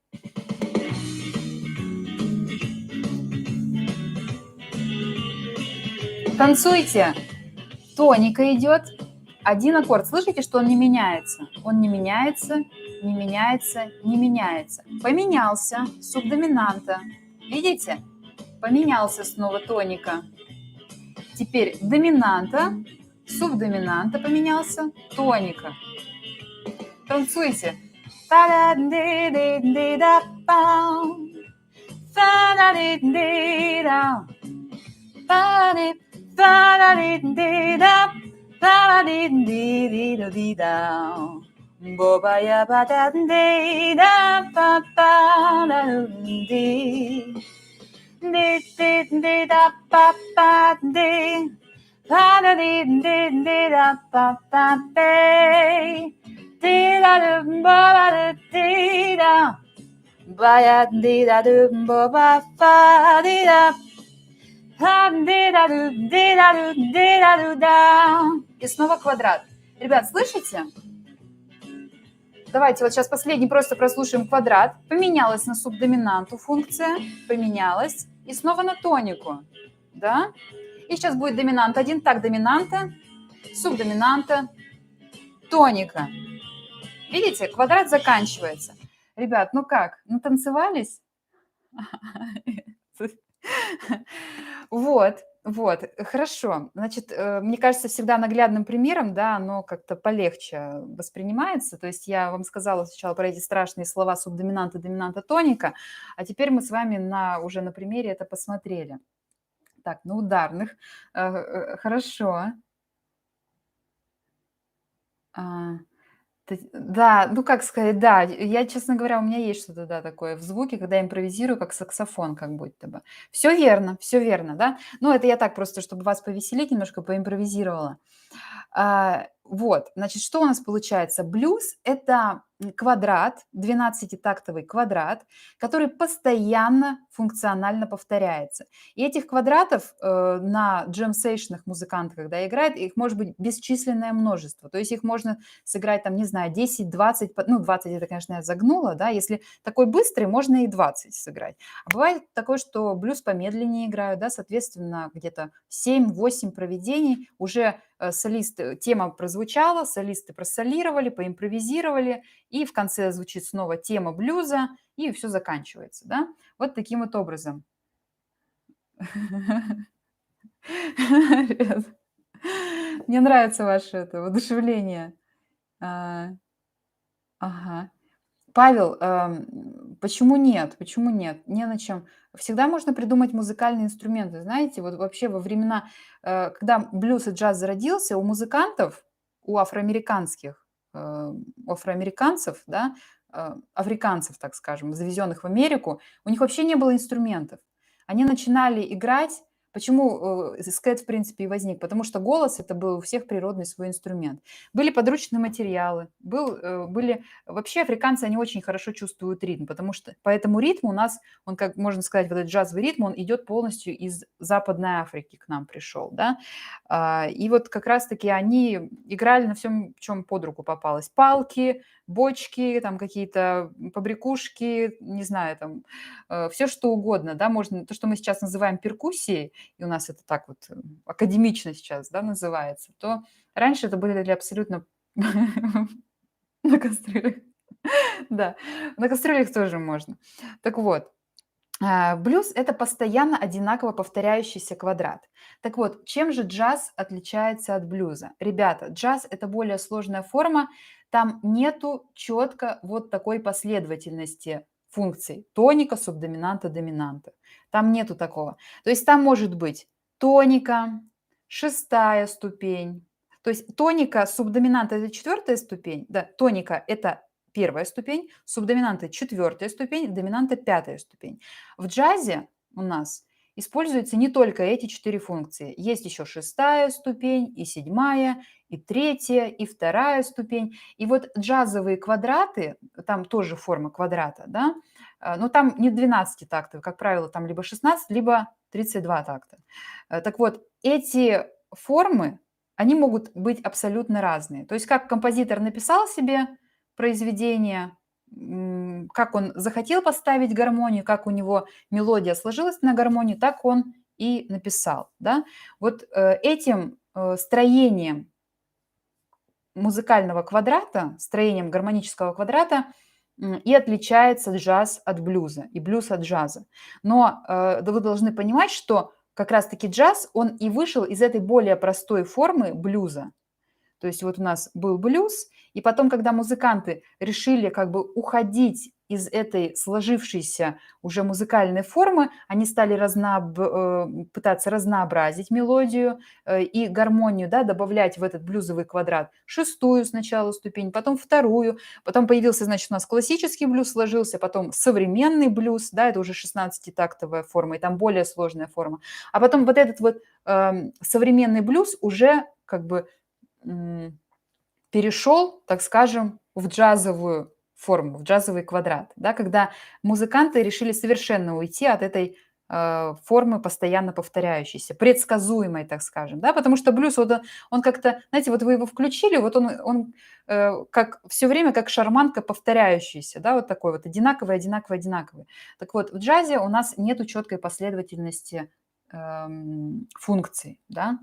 Танцуйте. Тоника идет. Один аккорд. Слышите, что он не меняется? Он не меняется, не меняется, не меняется. Поменялся. Субдоминанта. Видите? Поменялся снова тоника. Теперь доминанта. Субдоминанта поменялся. Тоника. Танцуйте. Bobaya badande da pa pa da de de da pa pa de pa da de da pa pa de da ba de da ba de da ba fa de da и снова квадрат. Ребят, слышите? Давайте вот сейчас последний просто прослушаем квадрат. Поменялась на субдоминанту функция, поменялась. И снова на тонику. Да? И сейчас будет доминант 1. Так, доминанта, субдоминанта, тоника. Видите, квадрат заканчивается. Ребят, ну как? Ну танцевались? Вот, хорошо. Значит, мне кажется, всегда наглядным примером, да, оно как-то полегче воспринимается. То есть я вам сказала сначала про эти страшные слова субдоминанта, доминанта, тоника, а теперь мы с вами уже на примере это посмотрели. Так, на ударных. Хорошо. А, Да, ну как сказать, да, я, честно говоря, у меня есть что-то, да, такое в звуке, когда я импровизирую, как саксофон, как будто бы. Все верно, да. Ну, это я так просто, чтобы вас повеселить, немножко поимпровизировала. Вот, значит, что у нас получается? Блюз– это квадрат, 12-тактовый квадрат, который постоянно функционально повторяется. И этих квадратов на джем-сейшенах музыканты, когда играют, их может быть бесчисленное множество. То есть их можно сыграть, там, не знаю, 10, 20, ну, 20 это, конечно, я загнула, да, если такой быстрый, можно и 20 сыграть. А бывает такое, что блюз помедленнее играют, да, соответственно, где-то 7-8 проведений уже тема прозвучала, солисты просолировали, поимпровизировали, и в конце звучит снова тема блюза, и все заканчивается, да. Вот таким вот образом. Мне нравится ваше это воодушевление. А, Ага. Павел, почему нет? Почему нет? Не на чем. Всегда можно придумать музыкальные инструменты. Знаете, вот вообще во времена, когда блюз и джаз зародился, у музыкантов, у афроамериканских, у афроамериканцев, да, африканцев, так скажем, завезенных в Америку, у них вообще не было инструментов. Они начинали играть Почему скет, в принципе, и возник? Потому что голос – это был у всех природный свой инструмент. Были подручные материалы, были… Вообще африканцы, они очень хорошо чувствуют ритм, потому что по этому ритму у нас, он, как можно сказать, вот этот джазовый ритм, он идет полностью из Западной Африки к нам пришел, да. И вот как раз-таки они играли на всем, чем под руку попалось. Палки, бочки, там какие-то побрякушки, не знаю, там все что угодно, да, можно, то, что мы сейчас называем перкуссией, и у нас это так вот академично сейчас, да, называется, то раньше это были абсолютно на кастрюлях. Да, на кастрюлях тоже можно. Так вот, блюз – это постоянно одинаково повторяющийся квадрат. Так вот, чем же джаз отличается от блюза? Ребята, джаз – это более сложная форма, там нету четко вот такой последовательности функций – тоника, субдоминанта, доминанта. Там нету такого. То есть там может быть тоника, шестая ступень. То есть тоника, субдоминанта – это четвертая ступень, да, тоника – это первая ступень, субдоминанта – четвертая ступень, доминанта – пятая ступень. В джазе у нас используются не только эти 4 функции. Есть еще шестая ступень, и седьмая, и третья, и вторая ступень. И вот джазовые квадраты, там тоже форма квадрата, да, но там не 12 тактов, как правило, там либо 16, либо 32 такта. Так вот, эти формы, они могут быть абсолютно разные. То есть как композитор написал себе произведение, как он захотел поставить гармонию, как у него мелодия сложилась на гармонию, так он и написал. Да? Вот этим строением музыкального квадрата, строением гармонического квадрата и отличается джаз от блюза, и блюз от джаза. Но вы должны понимать, что как раз-таки джаз, он и вышел из этой более простой формы блюза. То есть вот у нас был блюз, и потом, когда музыканты решили как бы уходить из этой сложившейся уже музыкальной формы, они стали пытаться разнообразить мелодию и гармонию, да, добавлять в этот блюзовый квадрат шестую сначала ступень, потом вторую, потом появился, значит, у нас классический блюз сложился, потом современный блюз, да, это уже 16-тактовая форма, и там более сложная форма. А потом вот этот вот современный блюз уже как бы перешел, так скажем, в джазовую форму, в джазовый квадрат, да, когда музыканты решили совершенно уйти от этой формы постоянно повторяющейся, предсказуемой, так скажем, да, потому что блюз, вот он как-то, знаете, вот вы его включили, вот он как все время как шарманка повторяющаяся, да, вот такой вот одинаковый, одинаковый, одинаковый. Так вот, в джазе у нас нету четкой последовательности функций, да.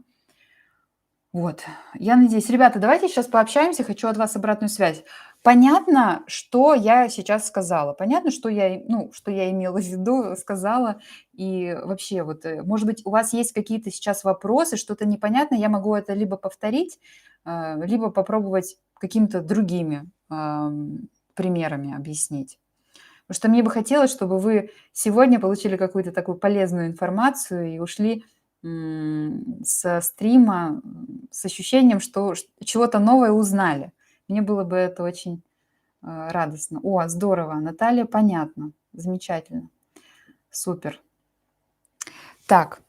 Вот, я надеюсь. Ребята, давайте сейчас пообщаемся, хочу от вас обратную связь. Понятно, что я сейчас сказала? Понятно, что что я имела в виду, сказала? И вообще, вот, может быть, у вас есть какие-то сейчас вопросы, что-то непонятное, я могу это либо повторить, либо попробовать какими-то другими примерами объяснить. Потому что мне бы хотелось, чтобы вы сегодня получили какую-то такую полезную информацию и ушли со стрима с ощущением, что чего-то новое узнали. Мне было бы это очень радостно. О, здорово, Наталья, понятно, замечательно, супер. Так,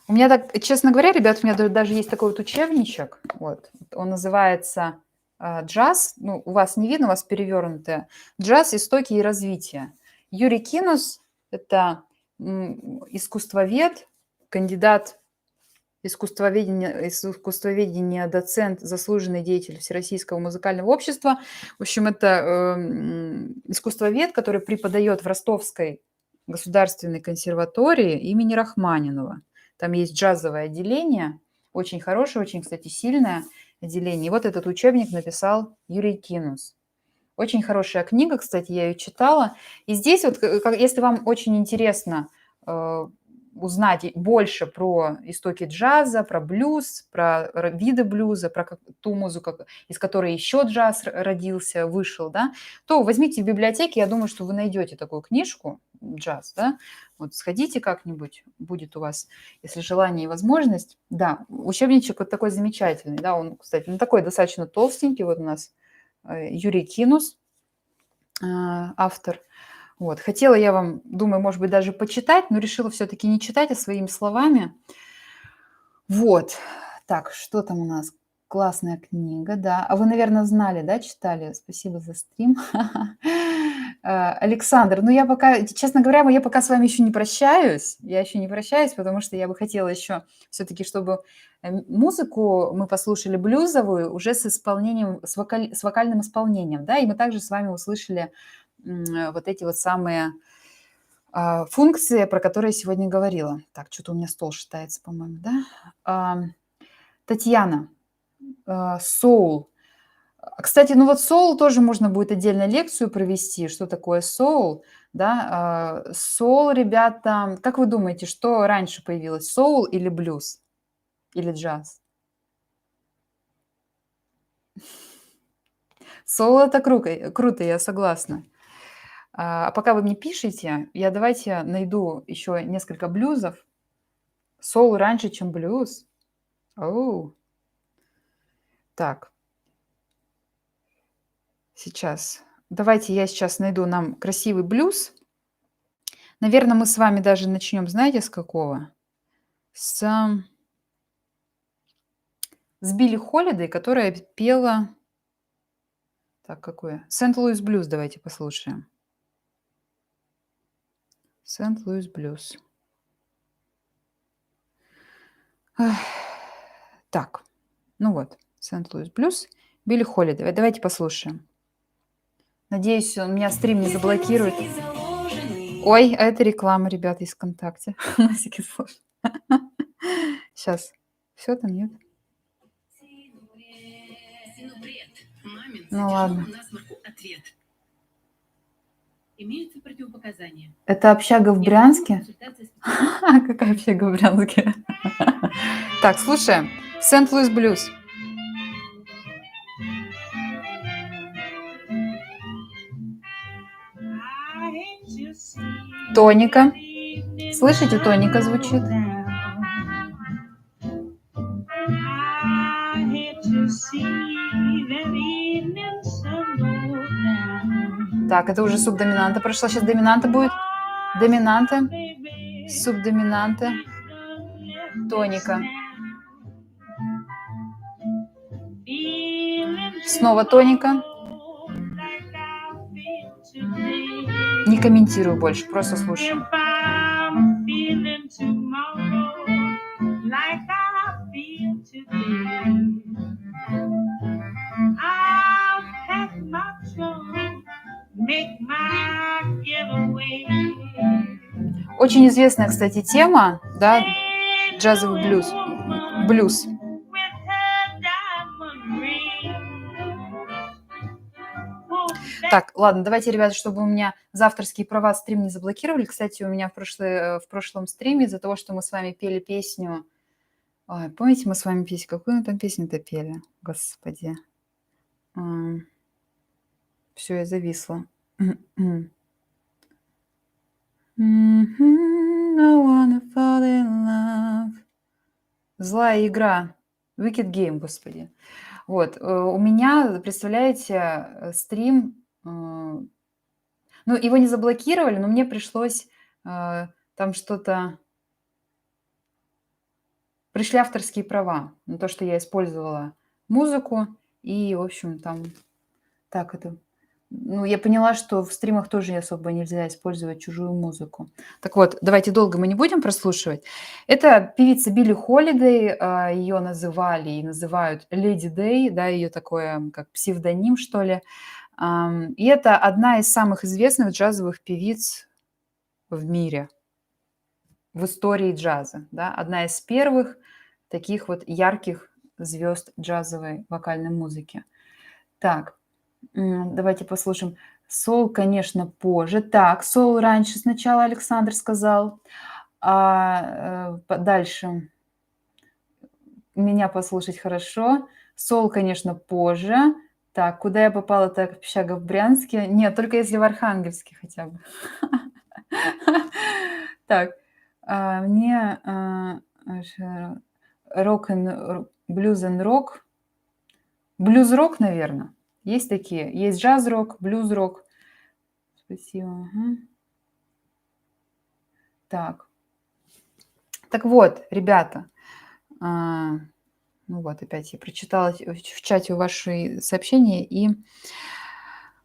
у меня так, честно говоря, ребят, у меня даже есть такой вот учебничек, вот, он называется «Джаз», ну, у вас не видно, у вас перевернутое, «Джаз. Истоки и развитие». Юрий Кинус – это искусствовед, кандидат искусствоведения, доцент, заслуженный деятель Всероссийского музыкального общества. В общем, это искусствовед, который преподает в Ростовской государственной консерватории имени Рахманинова. Там есть джазовое отделение, очень хорошее, очень, кстати, сильное отделение. И вот этот учебник написал Юрий Кинус. Очень хорошая книга, кстати, я ее читала. И здесь вот, если вам очень интересно узнать больше про истоки джаза, про блюз, про виды блюза, про ту музыку, из которой еще джаз родился, вышел, да, то возьмите в библиотеке, я думаю, что вы найдете такую книжку «Джаз», да, вот сходите как-нибудь, будет у вас, если желание и возможность. Да, учебничек вот такой замечательный, да, он, кстати, такой достаточно толстенький, вот у нас Юрий Кинус, автор. Вот. Хотела я вам, думаю, может быть, даже почитать, но решила все-таки не читать, а своими словами. Вот. Так, что там у нас? Классная книга, да. А вы, наверное, знали, да, читали? Спасибо за стрим. Александр, ну я пока, честно говоря, я пока с вами еще не прощаюсь. Я еще не прощаюсь, потому что я бы хотела еще все-таки, чтобы музыку мы послушали блюзовую уже с исполнением, с вокальным исполнением, да, и мы также с вами услышали вот эти вот самые функции, про которые я сегодня говорила. Так, что-то у меня стол шатается, по-моему, да? Татьяна, соул. Кстати, ну вот соул тоже можно будет отдельно лекцию провести, что такое соул, да. Соул, ребята, как вы думаете, что раньше появилось, соул или блюз, или джаз? Соул это круто, я согласна. А пока вы мне пишете, я давайте найду еще несколько блюзов. Соул раньше, чем блюз. Оу. Так, сейчас. Давайте я сейчас найду нам красивый блюз. Наверное, мы с вами даже начнем, знаете, с какого? С Билли Холидей, которая пела. Так, какое? Сент-Луис блюз давайте послушаем. Сент-Луис блюз. Так, ну вот, Сент-Луис блюз, Билли Холидей. Давайте послушаем. Надеюсь, он меня стрим не заблокирует. Ой, а это реклама, ребята, из ВКонтакте. На всякий случай. Сейчас. Все там нет? Ну ладно. Имеются противопоказания. Это общага в Брянске? Какая общага в Брянске? Так, слушаем. Сент-Луис блюз. Тоника. Слышите, тоника звучит? Так, это уже субдоминанта прошла. Сейчас доминанта будет. Доминанта. Субдоминанта. Тоника. Снова тоника. Не комментирую больше, просто слушаю. Очень известная, кстати, тема, да, джазовый блюз. Блюз. Так, ладно, давайте, ребята, чтобы у меня за авторские права стрим не заблокировали. Кстати, у меня в прошлом стриме из-за того, что мы с вами пели песню... Ой, помните, мы с вами песню... Какую мы там песню-то пели? Господи. Все, я зависла. I wanna fall in love. Злая игра. Wicked Game, господи. Вот, у меня, представляете, стрим, ну, его не заблокировали, но мне пришлось там что-то... Пришли авторские права на то, что я использовала музыку, и, в общем, там так это... Ну, я поняла, что в стримах тоже особо нельзя использовать чужую музыку. Так вот, давайте долго мы не будем прослушивать. Это певица Билли Холидей, ее называли и называют Леди Дэй, да, ее такое как псевдоним, что ли. И это одна из самых известных джазовых певиц в мире, в истории джаза, да, одна из первых таких вот ярких звезд джазовой вокальной музыки. Так, давайте послушаем. Соул, конечно, позже. Так, соул раньше сначала Александр сказал. Дальше. Меня послушать хорошо. Соул, конечно, позже. Так, куда я попала, так, общага в Брянске? Нет, только если в Архангельске хотя бы. Так, мне блюз and рок. Блюз-рок, наверное. Есть такие. Есть джаз-рок, блюз-рок. Спасибо. Мгм. Так. Так вот, ребята, а, ну вот опять я прочитала в чате ваши сообщения и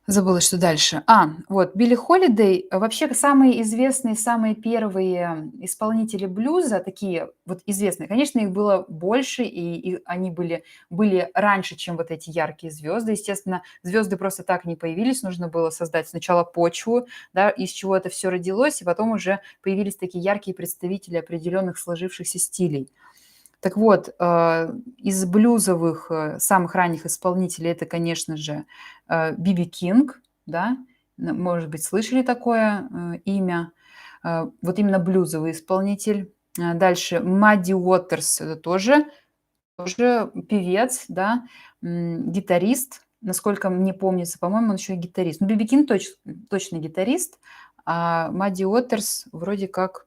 забыла, что дальше. Вот Билли Холидей. Вообще самые известные, самые первые исполнители блюза, такие вот известные, конечно, их было больше, и они были раньше, чем вот эти яркие звезды. Естественно, звезды просто так не появились, нужно было создать сначала почву, да, из чего это все родилось, и потом уже появились такие яркие представители определенных сложившихся стилей. Так вот, из блюзовых, самых ранних исполнителей это, конечно же, Би Кинг, да, может быть, слышали такое имя. Вот именно блюзовый исполнитель. Дальше Мадди Уотерс, это тоже певец, да, гитарист. Насколько мне помнится, по-моему, он еще и гитарист. Ну, Би Кинг точно гитарист, а Мадди Уотерс вроде как,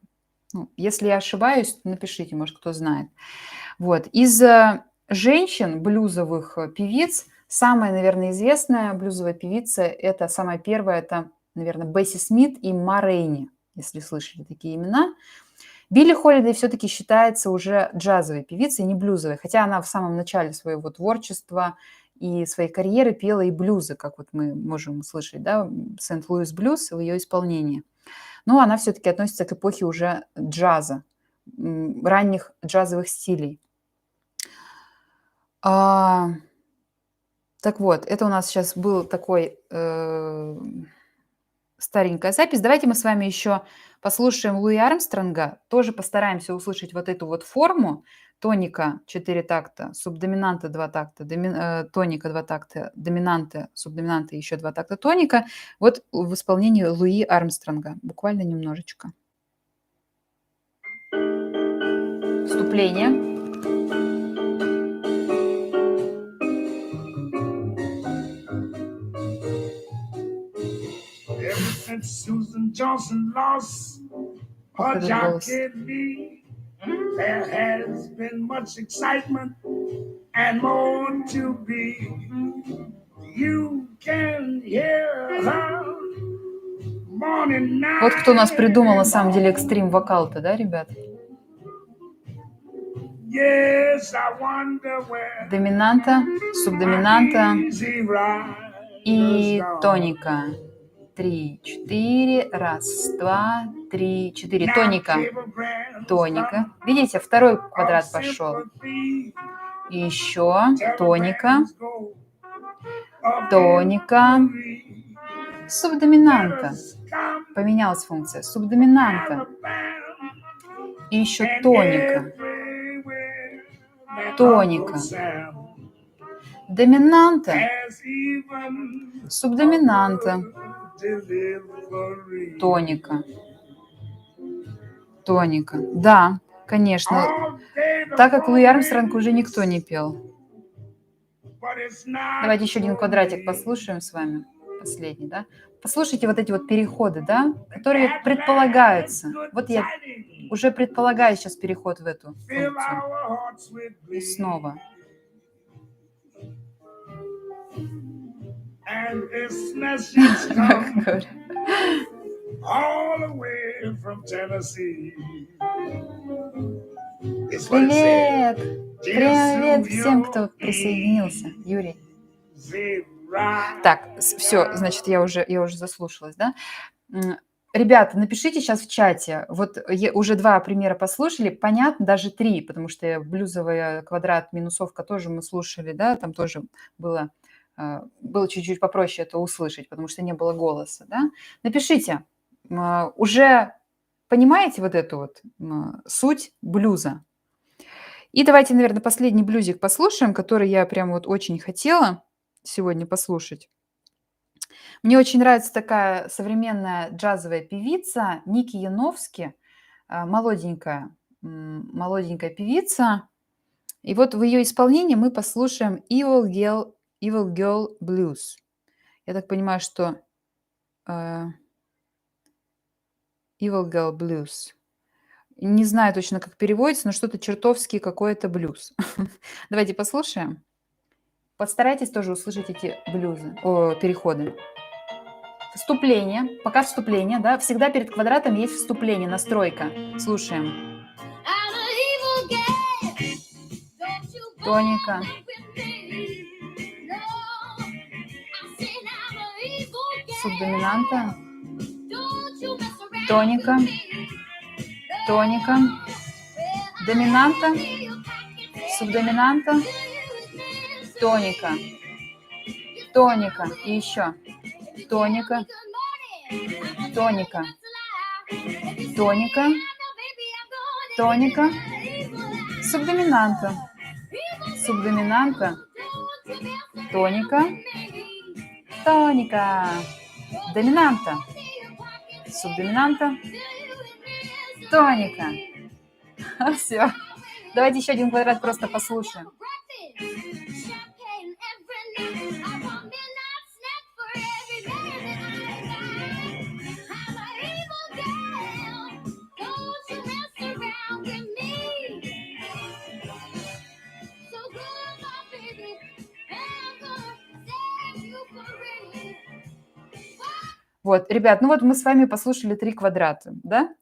ну, если я ошибаюсь, напишите, может, кто знает. Вот. Из женщин, блюзовых певиц, самая, наверное, известная блюзовая певица, это самая первая, это, наверное, Бесси Смит и Ма Рейни, если слышали такие имена. Билли Холидей все-таки считается уже джазовой певицей, не блюзовой, хотя она в самом начале своего творчества и своей карьеры пела и блюзы, как вот мы можем услышать, да, Сент-Луис блюз в ее исполнении. Но она все-таки относится к эпохе уже джаза, ранних джазовых стилей. А, так вот, это у нас сейчас был такой, старенькая запись. Давайте мы с вами еще послушаем Луи Армстронга. Тоже постараемся услышать вот эту вот форму. Тоника 4 такта, субдоминанта 2 такта, тоника 2 такта, доминанта, субдоминанта, еще 2 такта тоника. Вот в исполнении Луи Армстронга. Буквально немножечко. Вступление. Ever since Susan Johnson lost Ох, her этот job, голос. kidney, there has been much excitement and more to be. You can hear her morning, night. Вот кто у нас придумал на самом деле экстрим-вокал-то, да, ребят? Yes, I wonder where Доминанта, субдоминанта my easy ride и has gone. тоника. 3, 4. Раз, два, три, 4. Now Тоника. cablegrams Тоника. from Видите, второй of квадрат пошел. sympathy, И еще тоника, telegrams go of тоника, inquiry. субдоминанта. Letters come Поменялась функция. Субдоминанта. Alabama, И еще and тоника. everywhere that Тоника. Uncle Sam Доминанта. has even Субдоминанта. delivery. Тоника. Тоника. Да, конечно. All day the Так как Луи phone Армстронг уже никто не rings, пел. but it's not Давайте еще один for квадратик me. послушаем с вами. Последний, да? Послушайте вот эти вот переходы, да, At которые last, предполагаются. good Вот я tidings уже предполагаю сейчас переход в эту fill функцию. our hearts with И glee. снова. And this message comes Говорю. all the way from Tennessee. It's what it Привет! said. Привет всем, кто присоединился. Юрий. Так, все, значит, я уже заслушалась, да? Ребята, напишите сейчас в чате. Вот уже 2 примера послушали, понятно, даже 3, потому что блюзовая квадрат минусовка тоже мы слушали, да, там тоже было чуть-чуть попроще это услышать, потому что не было голоса, да. Напишите, уже понимаете вот эту вот суть блюза? И давайте, наверное, последний блюзик послушаем, который я прям вот очень хотела сегодня послушать. Мне очень нравится такая современная джазовая певица Ники Яновски, молоденькая певица. И вот в ее исполнении мы послушаем Evil Girl Blues. Я так понимаю, что Evil Girl Blues. Не знаю точно, как переводится, но что-то чертовски какой-то блюз. Давайте послушаем. Постарайтесь тоже услышать эти переходы. Вступление. Пока вступление, да. Всегда перед квадратом есть вступление, настройка. Слушаем. Тоника. Субдоминанта. Тоника. Тоника. Доминанта. Субдоминанта. Тоника. Тоника. И еще. Тоника. Тоника. Тоника. Тоника. Субдоминанта. Субдоминанта. Тоника. Тоника. Доминанта. Субдоминанта. Тоника. Все. Давайте еще один квадрат просто послушаем. Вот, ребят, ну вот мы с вами послушали 3 квадрата, да?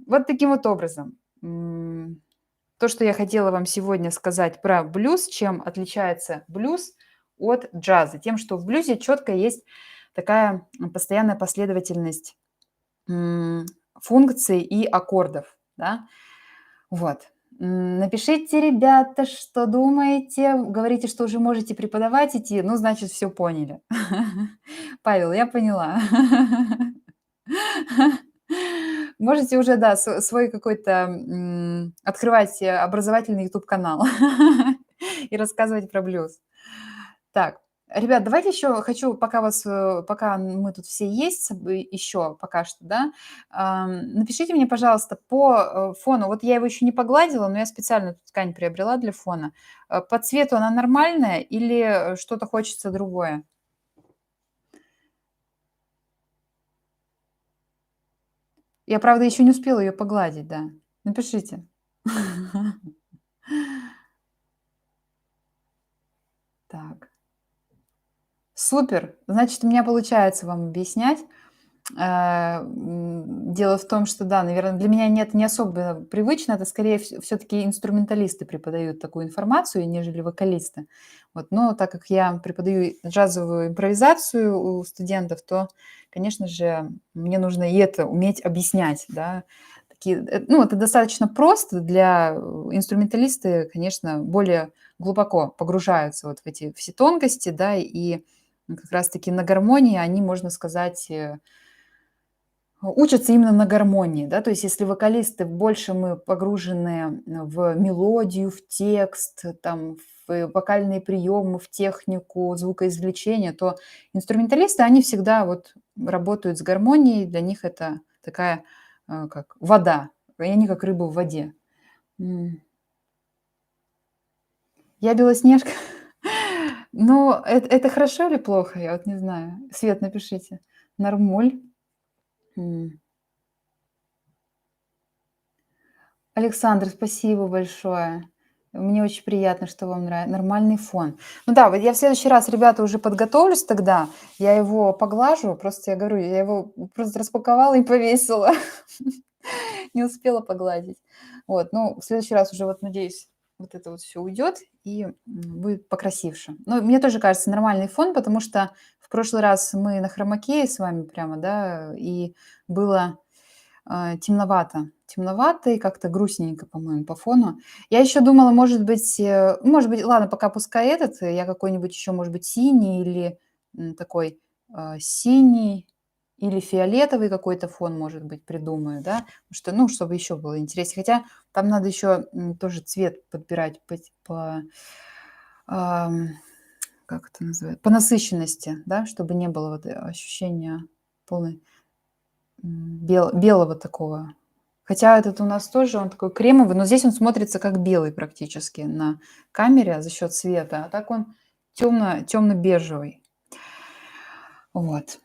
Вот таким вот образом. То, что я хотела вам сегодня сказать про блюз, чем отличается блюз от джаза. Тем, что в блюзе четко есть такая постоянная последовательность функций и аккордов, да? Вот. Напишите, ребята, что думаете. Говорите, что уже можете преподавать идти. Ну, значит, все поняли. Павел, я поняла. Можете уже, да, свой какой-то открывать образовательный YouTube-канал и рассказывать про блюз. Так, ребят, давайте еще хочу, пока мы тут все есть, еще пока что, да, напишите мне, пожалуйста, по фону, вот я его еще не погладила, но я специально тут ткань приобрела для фона. По цвету она нормальная или что-то хочется другое? Я, правда, еще не успела ее погладить, да. Напишите. Так. Супер. Значит, у меня получается вам объяснять. Дело в том, что, да, наверное, для меня это не особо привычно. Это скорее все-таки инструменталисты преподают такую информацию, нежели вокалисты. Вот. Но так как я преподаю джазовую импровизацию у студентов, то, конечно же, мне нужно и это уметь объяснять, да. Ну, это достаточно просто. Для инструменталисты, конечно, более глубоко погружаются вот в эти все тонкости, да, и как раз-таки на гармонии они, можно сказать, учатся именно на гармонии, да. То есть если вокалисты больше мы погружены в мелодию, в текст, там, в вокальные приемы, в технику звукоизвлечения, то инструменталисты, они всегда вот работают с гармонией. Для них это такая, как вода, и они как рыба в воде. Я Белоснежка. Ну, это хорошо или плохо? Я вот не знаю. Свет, напишите. Нормуль. Александр, спасибо большое. Мне очень приятно, что вам нравится. Нормальный фон. Ну да, вот я в следующий раз, ребята, уже подготовлюсь тогда. Я его поглажу. Просто я говорю, я его просто распаковала и повесила. Не успела погладить. Вот, ну, в следующий раз уже, вот, надеюсь, вот это вот все уйдет и будет покрасивше. Но мне тоже кажется нормальный фон, потому что в прошлый раз мы на хромакее с вами прямо, да, и было темновато. Темновато и как-то грустненько, по-моему, по фону. Я еще думала, может быть, ладно, пока пускай этот, я какой-нибудь еще, может быть, синий или такой синий или фиолетовый какой-то фон, может быть, придумаю, да, что, ну, чтобы еще было интереснее. Хотя там надо еще тоже цвет подбирать ам, как это называется, по насыщенности, да, чтобы не было вот ощущения полной белого такого. Хотя этот у нас тоже, он такой кремовый, но здесь он смотрится как белый практически на камере за счет света, а так он темно-бежевый. Вот.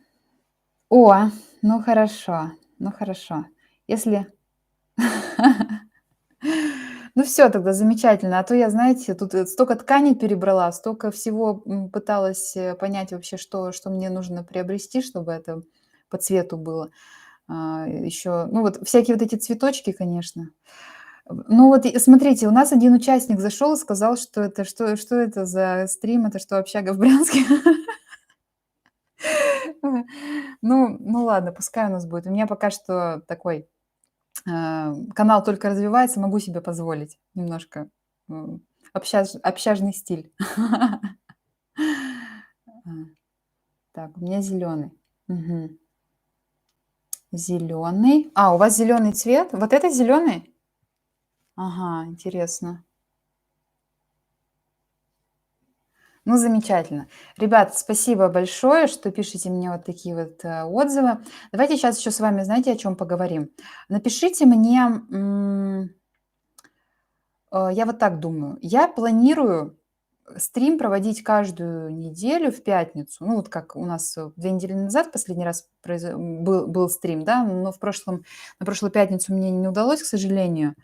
О, ну хорошо, ну хорошо. Если Ну все, тогда замечательно. А то я, знаете, тут столько тканей перебрала, столько всего пыталась понять вообще, что мне нужно приобрести, чтобы это по цвету было. Еще, ну вот всякие вот эти цветочки, конечно. Ну вот смотрите, у нас один участник зашел и сказал, что это за стрим, это что, общага в Брянске? Ну ладно, пускай у нас будет. У меня пока что такой канал только развивается, могу себе позволить немножко общажный стиль. А, Так, у меня зеленый. Зеленый. У вас зеленый цвет? Вот это зеленый? Ага, интересно. Ну, замечательно. Ребят, спасибо большое, что пишете мне вот такие вот отзывы. Давайте сейчас еще с вами, знаете, о чем поговорим? Напишите мне, я вот так думаю, я планирую стрим проводить каждую неделю в пятницу. Ну, вот как у нас 2 недели назад последний раз был стрим, да, но на прошлую пятницу мне не удалось, к сожалению.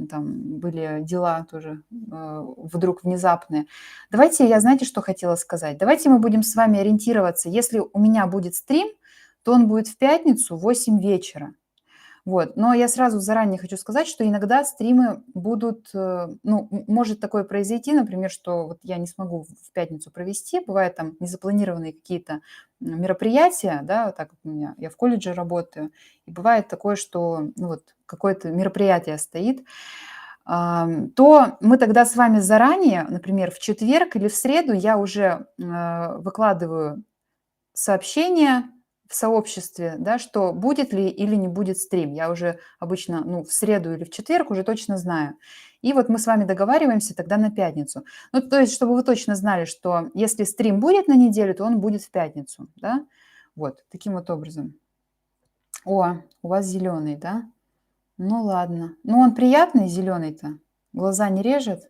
Там были дела тоже вдруг внезапные. Давайте, я знаете, что хотела сказать? Давайте мы будем с вами ориентироваться. Если у меня будет стрим, то он будет в пятницу в 8 вечера. Вот. Но я сразу заранее хочу сказать, что иногда стримы будут, ну, может такое произойти, например, что вот я не смогу в пятницу провести, бывают там незапланированные какие-то мероприятия, да, вот так вот у меня, я в колледже работаю, и бывает такое, что, ну, вот какое-то мероприятие стоит, то мы тогда с вами заранее, например, в четверг или в среду я уже выкладываю сообщение в сообществе, да, что будет ли или не будет стрим. Я уже обычно, ну, в среду или в четверг уже точно знаю. И вот мы с вами договариваемся тогда на пятницу. Ну, то есть, чтобы вы точно знали, что если стрим будет на неделю, то он будет в пятницу, да. Вот, таким вот образом. О, у вас зеленый, да? Ну, ладно. Ну, он приятный, зеленый-то? Глаза не режет?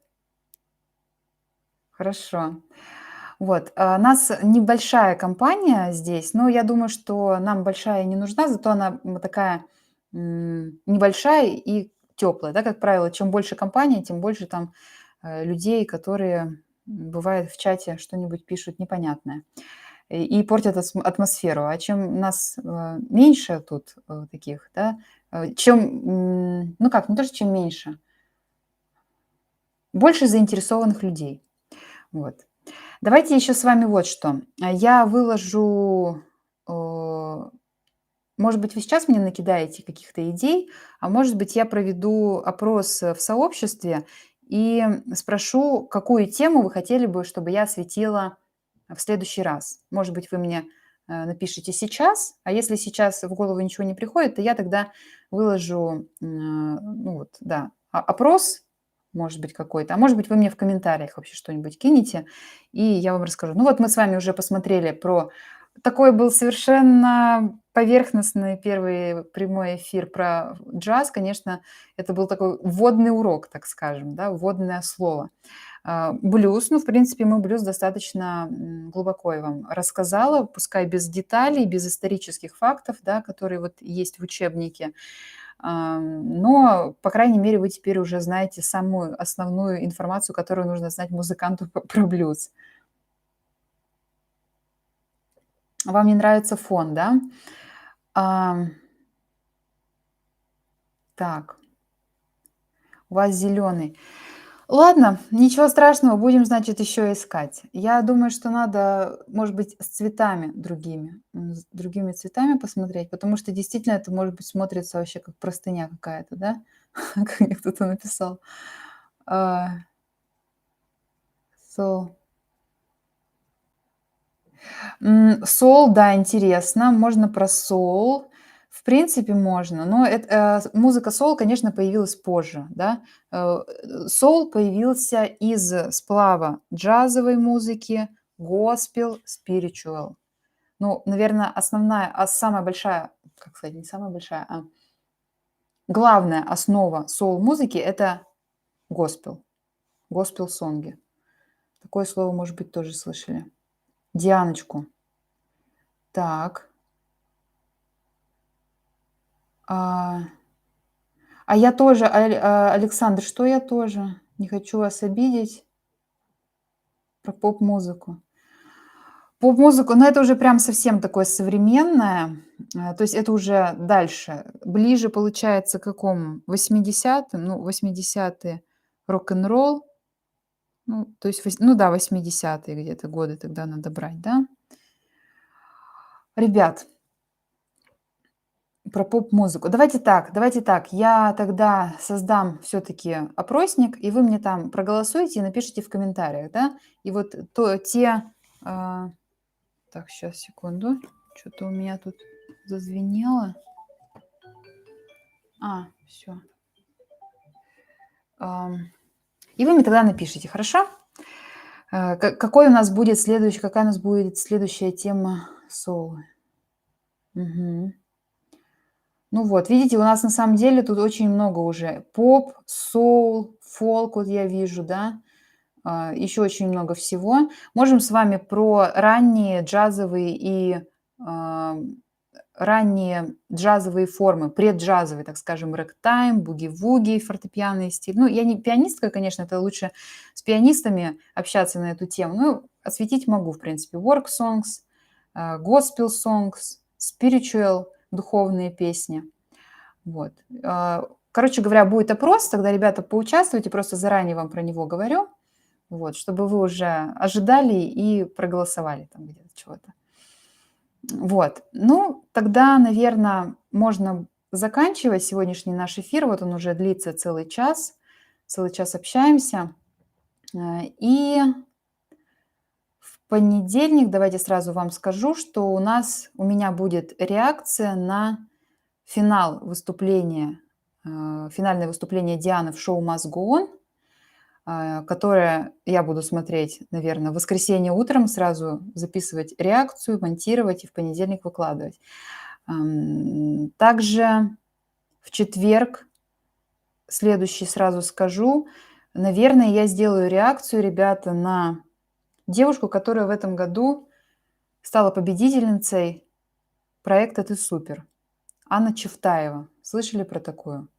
Хорошо. Вот, нас небольшая компания здесь, но я думаю, что нам большая не нужна, зато она такая небольшая и теплая. Да, как правило, чем больше компания, тем больше там людей, которые, бывает, в чате что-нибудь пишут непонятное и портят атмосферу. А чем нас меньше тут таких, да, ну как, не то, что чем меньше, больше заинтересованных людей. Вот. Давайте еще с вами вот что. Я выложу, может быть, вы сейчас мне накидаете каких-то идей, а может быть, я проведу опрос в сообществе и спрошу, какую тему вы хотели бы, чтобы я осветила в следующий раз. Может быть, вы мне напишите сейчас, а если сейчас в голову ничего не приходит, то я тогда выложу, ну вот, да, опрос, может быть, какой-то, а может быть, вы мне в комментариях вообще что-нибудь кинете, и я вам расскажу. Ну вот мы с вами уже посмотрели про... Такой был совершенно поверхностный первый прямой эфир про джаз. Конечно, это был такой вводный урок, так скажем, да, вводное слово. Блюз, ну, в принципе, мы блюз достаточно глубоко я вам рассказала, пускай без деталей, без исторических фактов, да, которые вот есть в учебнике. Но, по крайней мере, вы теперь уже знаете самую основную информацию, которую нужно знать музыканту про блюз. Вам не нравится фон, да? Так, у вас зеленый. Ладно, ничего страшного, будем, значит, еще искать. Я думаю, что надо, может быть, с цветами другими, с другими цветами посмотреть, потому что действительно это, может быть, смотрится вообще как простыня какая-то, да? Как мне кто-то написал. А, So. Соул, да, интересно. Можно про соул. В принципе, можно. Но музыка соул, конечно, появилась позже, да. Соул появился из сплава джазовой музыки, госпел, спиричуал. Ну, наверное, самая большая, как сказать, не самая большая, а главная основа соул-музыки — это госпел, госпел-сонги. Такое слово, может быть, тоже слышали. Дианочку. Так. А А я тоже, Александр, что я тоже? Не хочу вас обидеть. Про поп-музыку. Поп-музыку, но это уже прям совсем такое современное. То есть это уже дальше. Ближе, получается, к какому? 80-м? Ну, 80-е рок-н-ролл. Ну, то есть, ну да, 80-е где-то годы тогда надо брать, да? Ребят, про поп-музыку. Давайте так. Я тогда создам все-таки опросник, и вы мне там проголосуете и напишите в комментариях, да? И вот а, так, сейчас, секунду. Что-то у меня тут зазвенело. Все. И вы мне тогда напишите, хорошо? Какая у нас будет следующая тема соло? Мгм. Ну вот, видите, у нас на самом деле тут очень много уже. Поп, соул, фолк, вот я вижу, да? Еще очень много всего. Можем с вами про ранние джазовые формы, преджазовые, так скажем, рэктайм, буги-вуги, фортепианный стиль. Ну, я не пианистка, конечно, это лучше с пианистами общаться на эту тему. Ну, осветить могу, в принципе. Work songs, gospel songs, spiritual, духовные песни. Вот. Короче говоря, будет опрос, тогда, ребята, поучаствуйте, просто заранее вам про него говорю, вот, чтобы вы уже ожидали и проголосовали там где-то чего-то. Вот. Ну, тогда, наверное, можно заканчивать сегодняшний наш эфир. Вот он уже длится целый час. Целый час общаемся. И в понедельник, давайте сразу вам скажу, что у меня будет реакция на финальное выступление Дианы в шоу «Must Go On», которое я буду смотреть, наверное, в воскресенье утром, сразу записывать реакцию, монтировать и в понедельник выкладывать. Также в четверг, следующий сразу скажу, наверное, я сделаю реакцию, ребята, на девушку, которая в этом году стала победительницей проекта «Ты супер». Анна Чевтаева. Слышали про такую?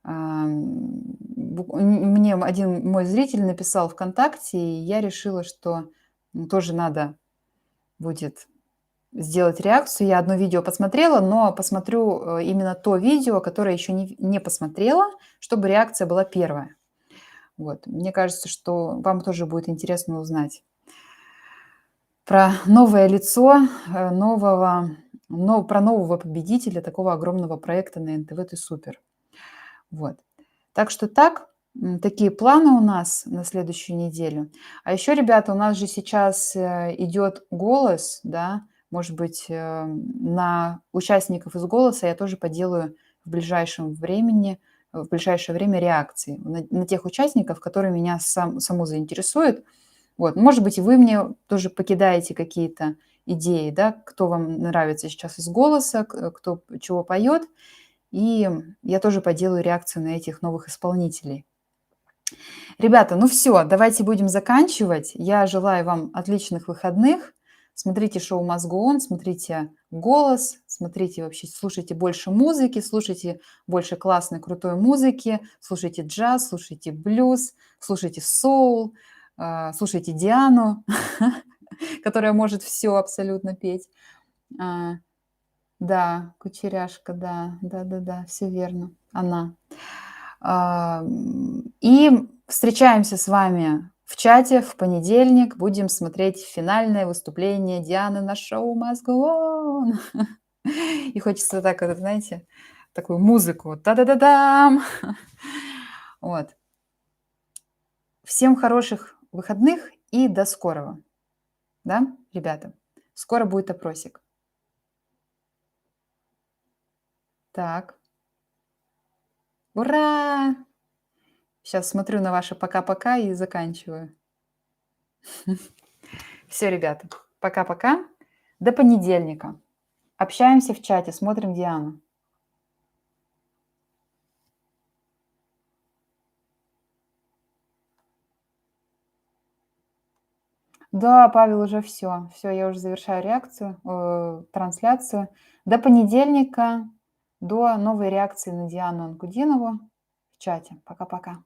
Мне один мой зритель написал ВКонтакте, и я решила, что тоже надо будет сделать реакцию. Я одно видео посмотрела, но посмотрю именно то видео, которое еще не посмотрела, чтобы реакция была первая. Вот. Мне кажется, что вам тоже будет интересно узнать про новое лицо, про нового победителя такого огромного проекта на НТВ «Ты супер». Вот. Так что такие планы у нас на следующую неделю. А еще, ребята, у нас же сейчас идет «Голос», да, может быть, на участников из «Голоса» я тоже поделаю в ближайшее время реакции на тех участников, которые меня саму заинтересуют. Вот. Может быть, вы мне тоже покидаете какие-то идеи, да, кто вам нравится сейчас из «Голоса», кто чего поет, и я тоже поделаю реакцию на этих новых исполнителей. Ребята, ну все, давайте будем заканчивать. Я желаю вам отличных выходных. Смотрите шоу «Must Go On», смотрите «Голос», смотрите вообще, слушайте больше музыки, слушайте больше классной, крутой музыки, слушайте джаз, слушайте блюз, слушайте соул, слушайте Диану, которая может все абсолютно петь. Да, Кучеряшка, да, все верно, она. И встречаемся с вами в чате в понедельник. Будем смотреть финальное выступление Дианы на шоу «Must Go On». И хочется так, вот, знаете, такую музыку. Та-да-да-дам! Вот. Всем хороших выходных и до скорого. Да, ребята? Скоро будет опросик. Так. Ура! Сейчас смотрю на ваше пока-пока и заканчиваю. Все, ребята, пока-пока. До понедельника. Общаемся в чате, смотрим Диану. Да, Павел, уже все. Все, я уже завершаю трансляцию. До понедельника. До новой реакции на Диану Анкудинову в чате. Пока-пока.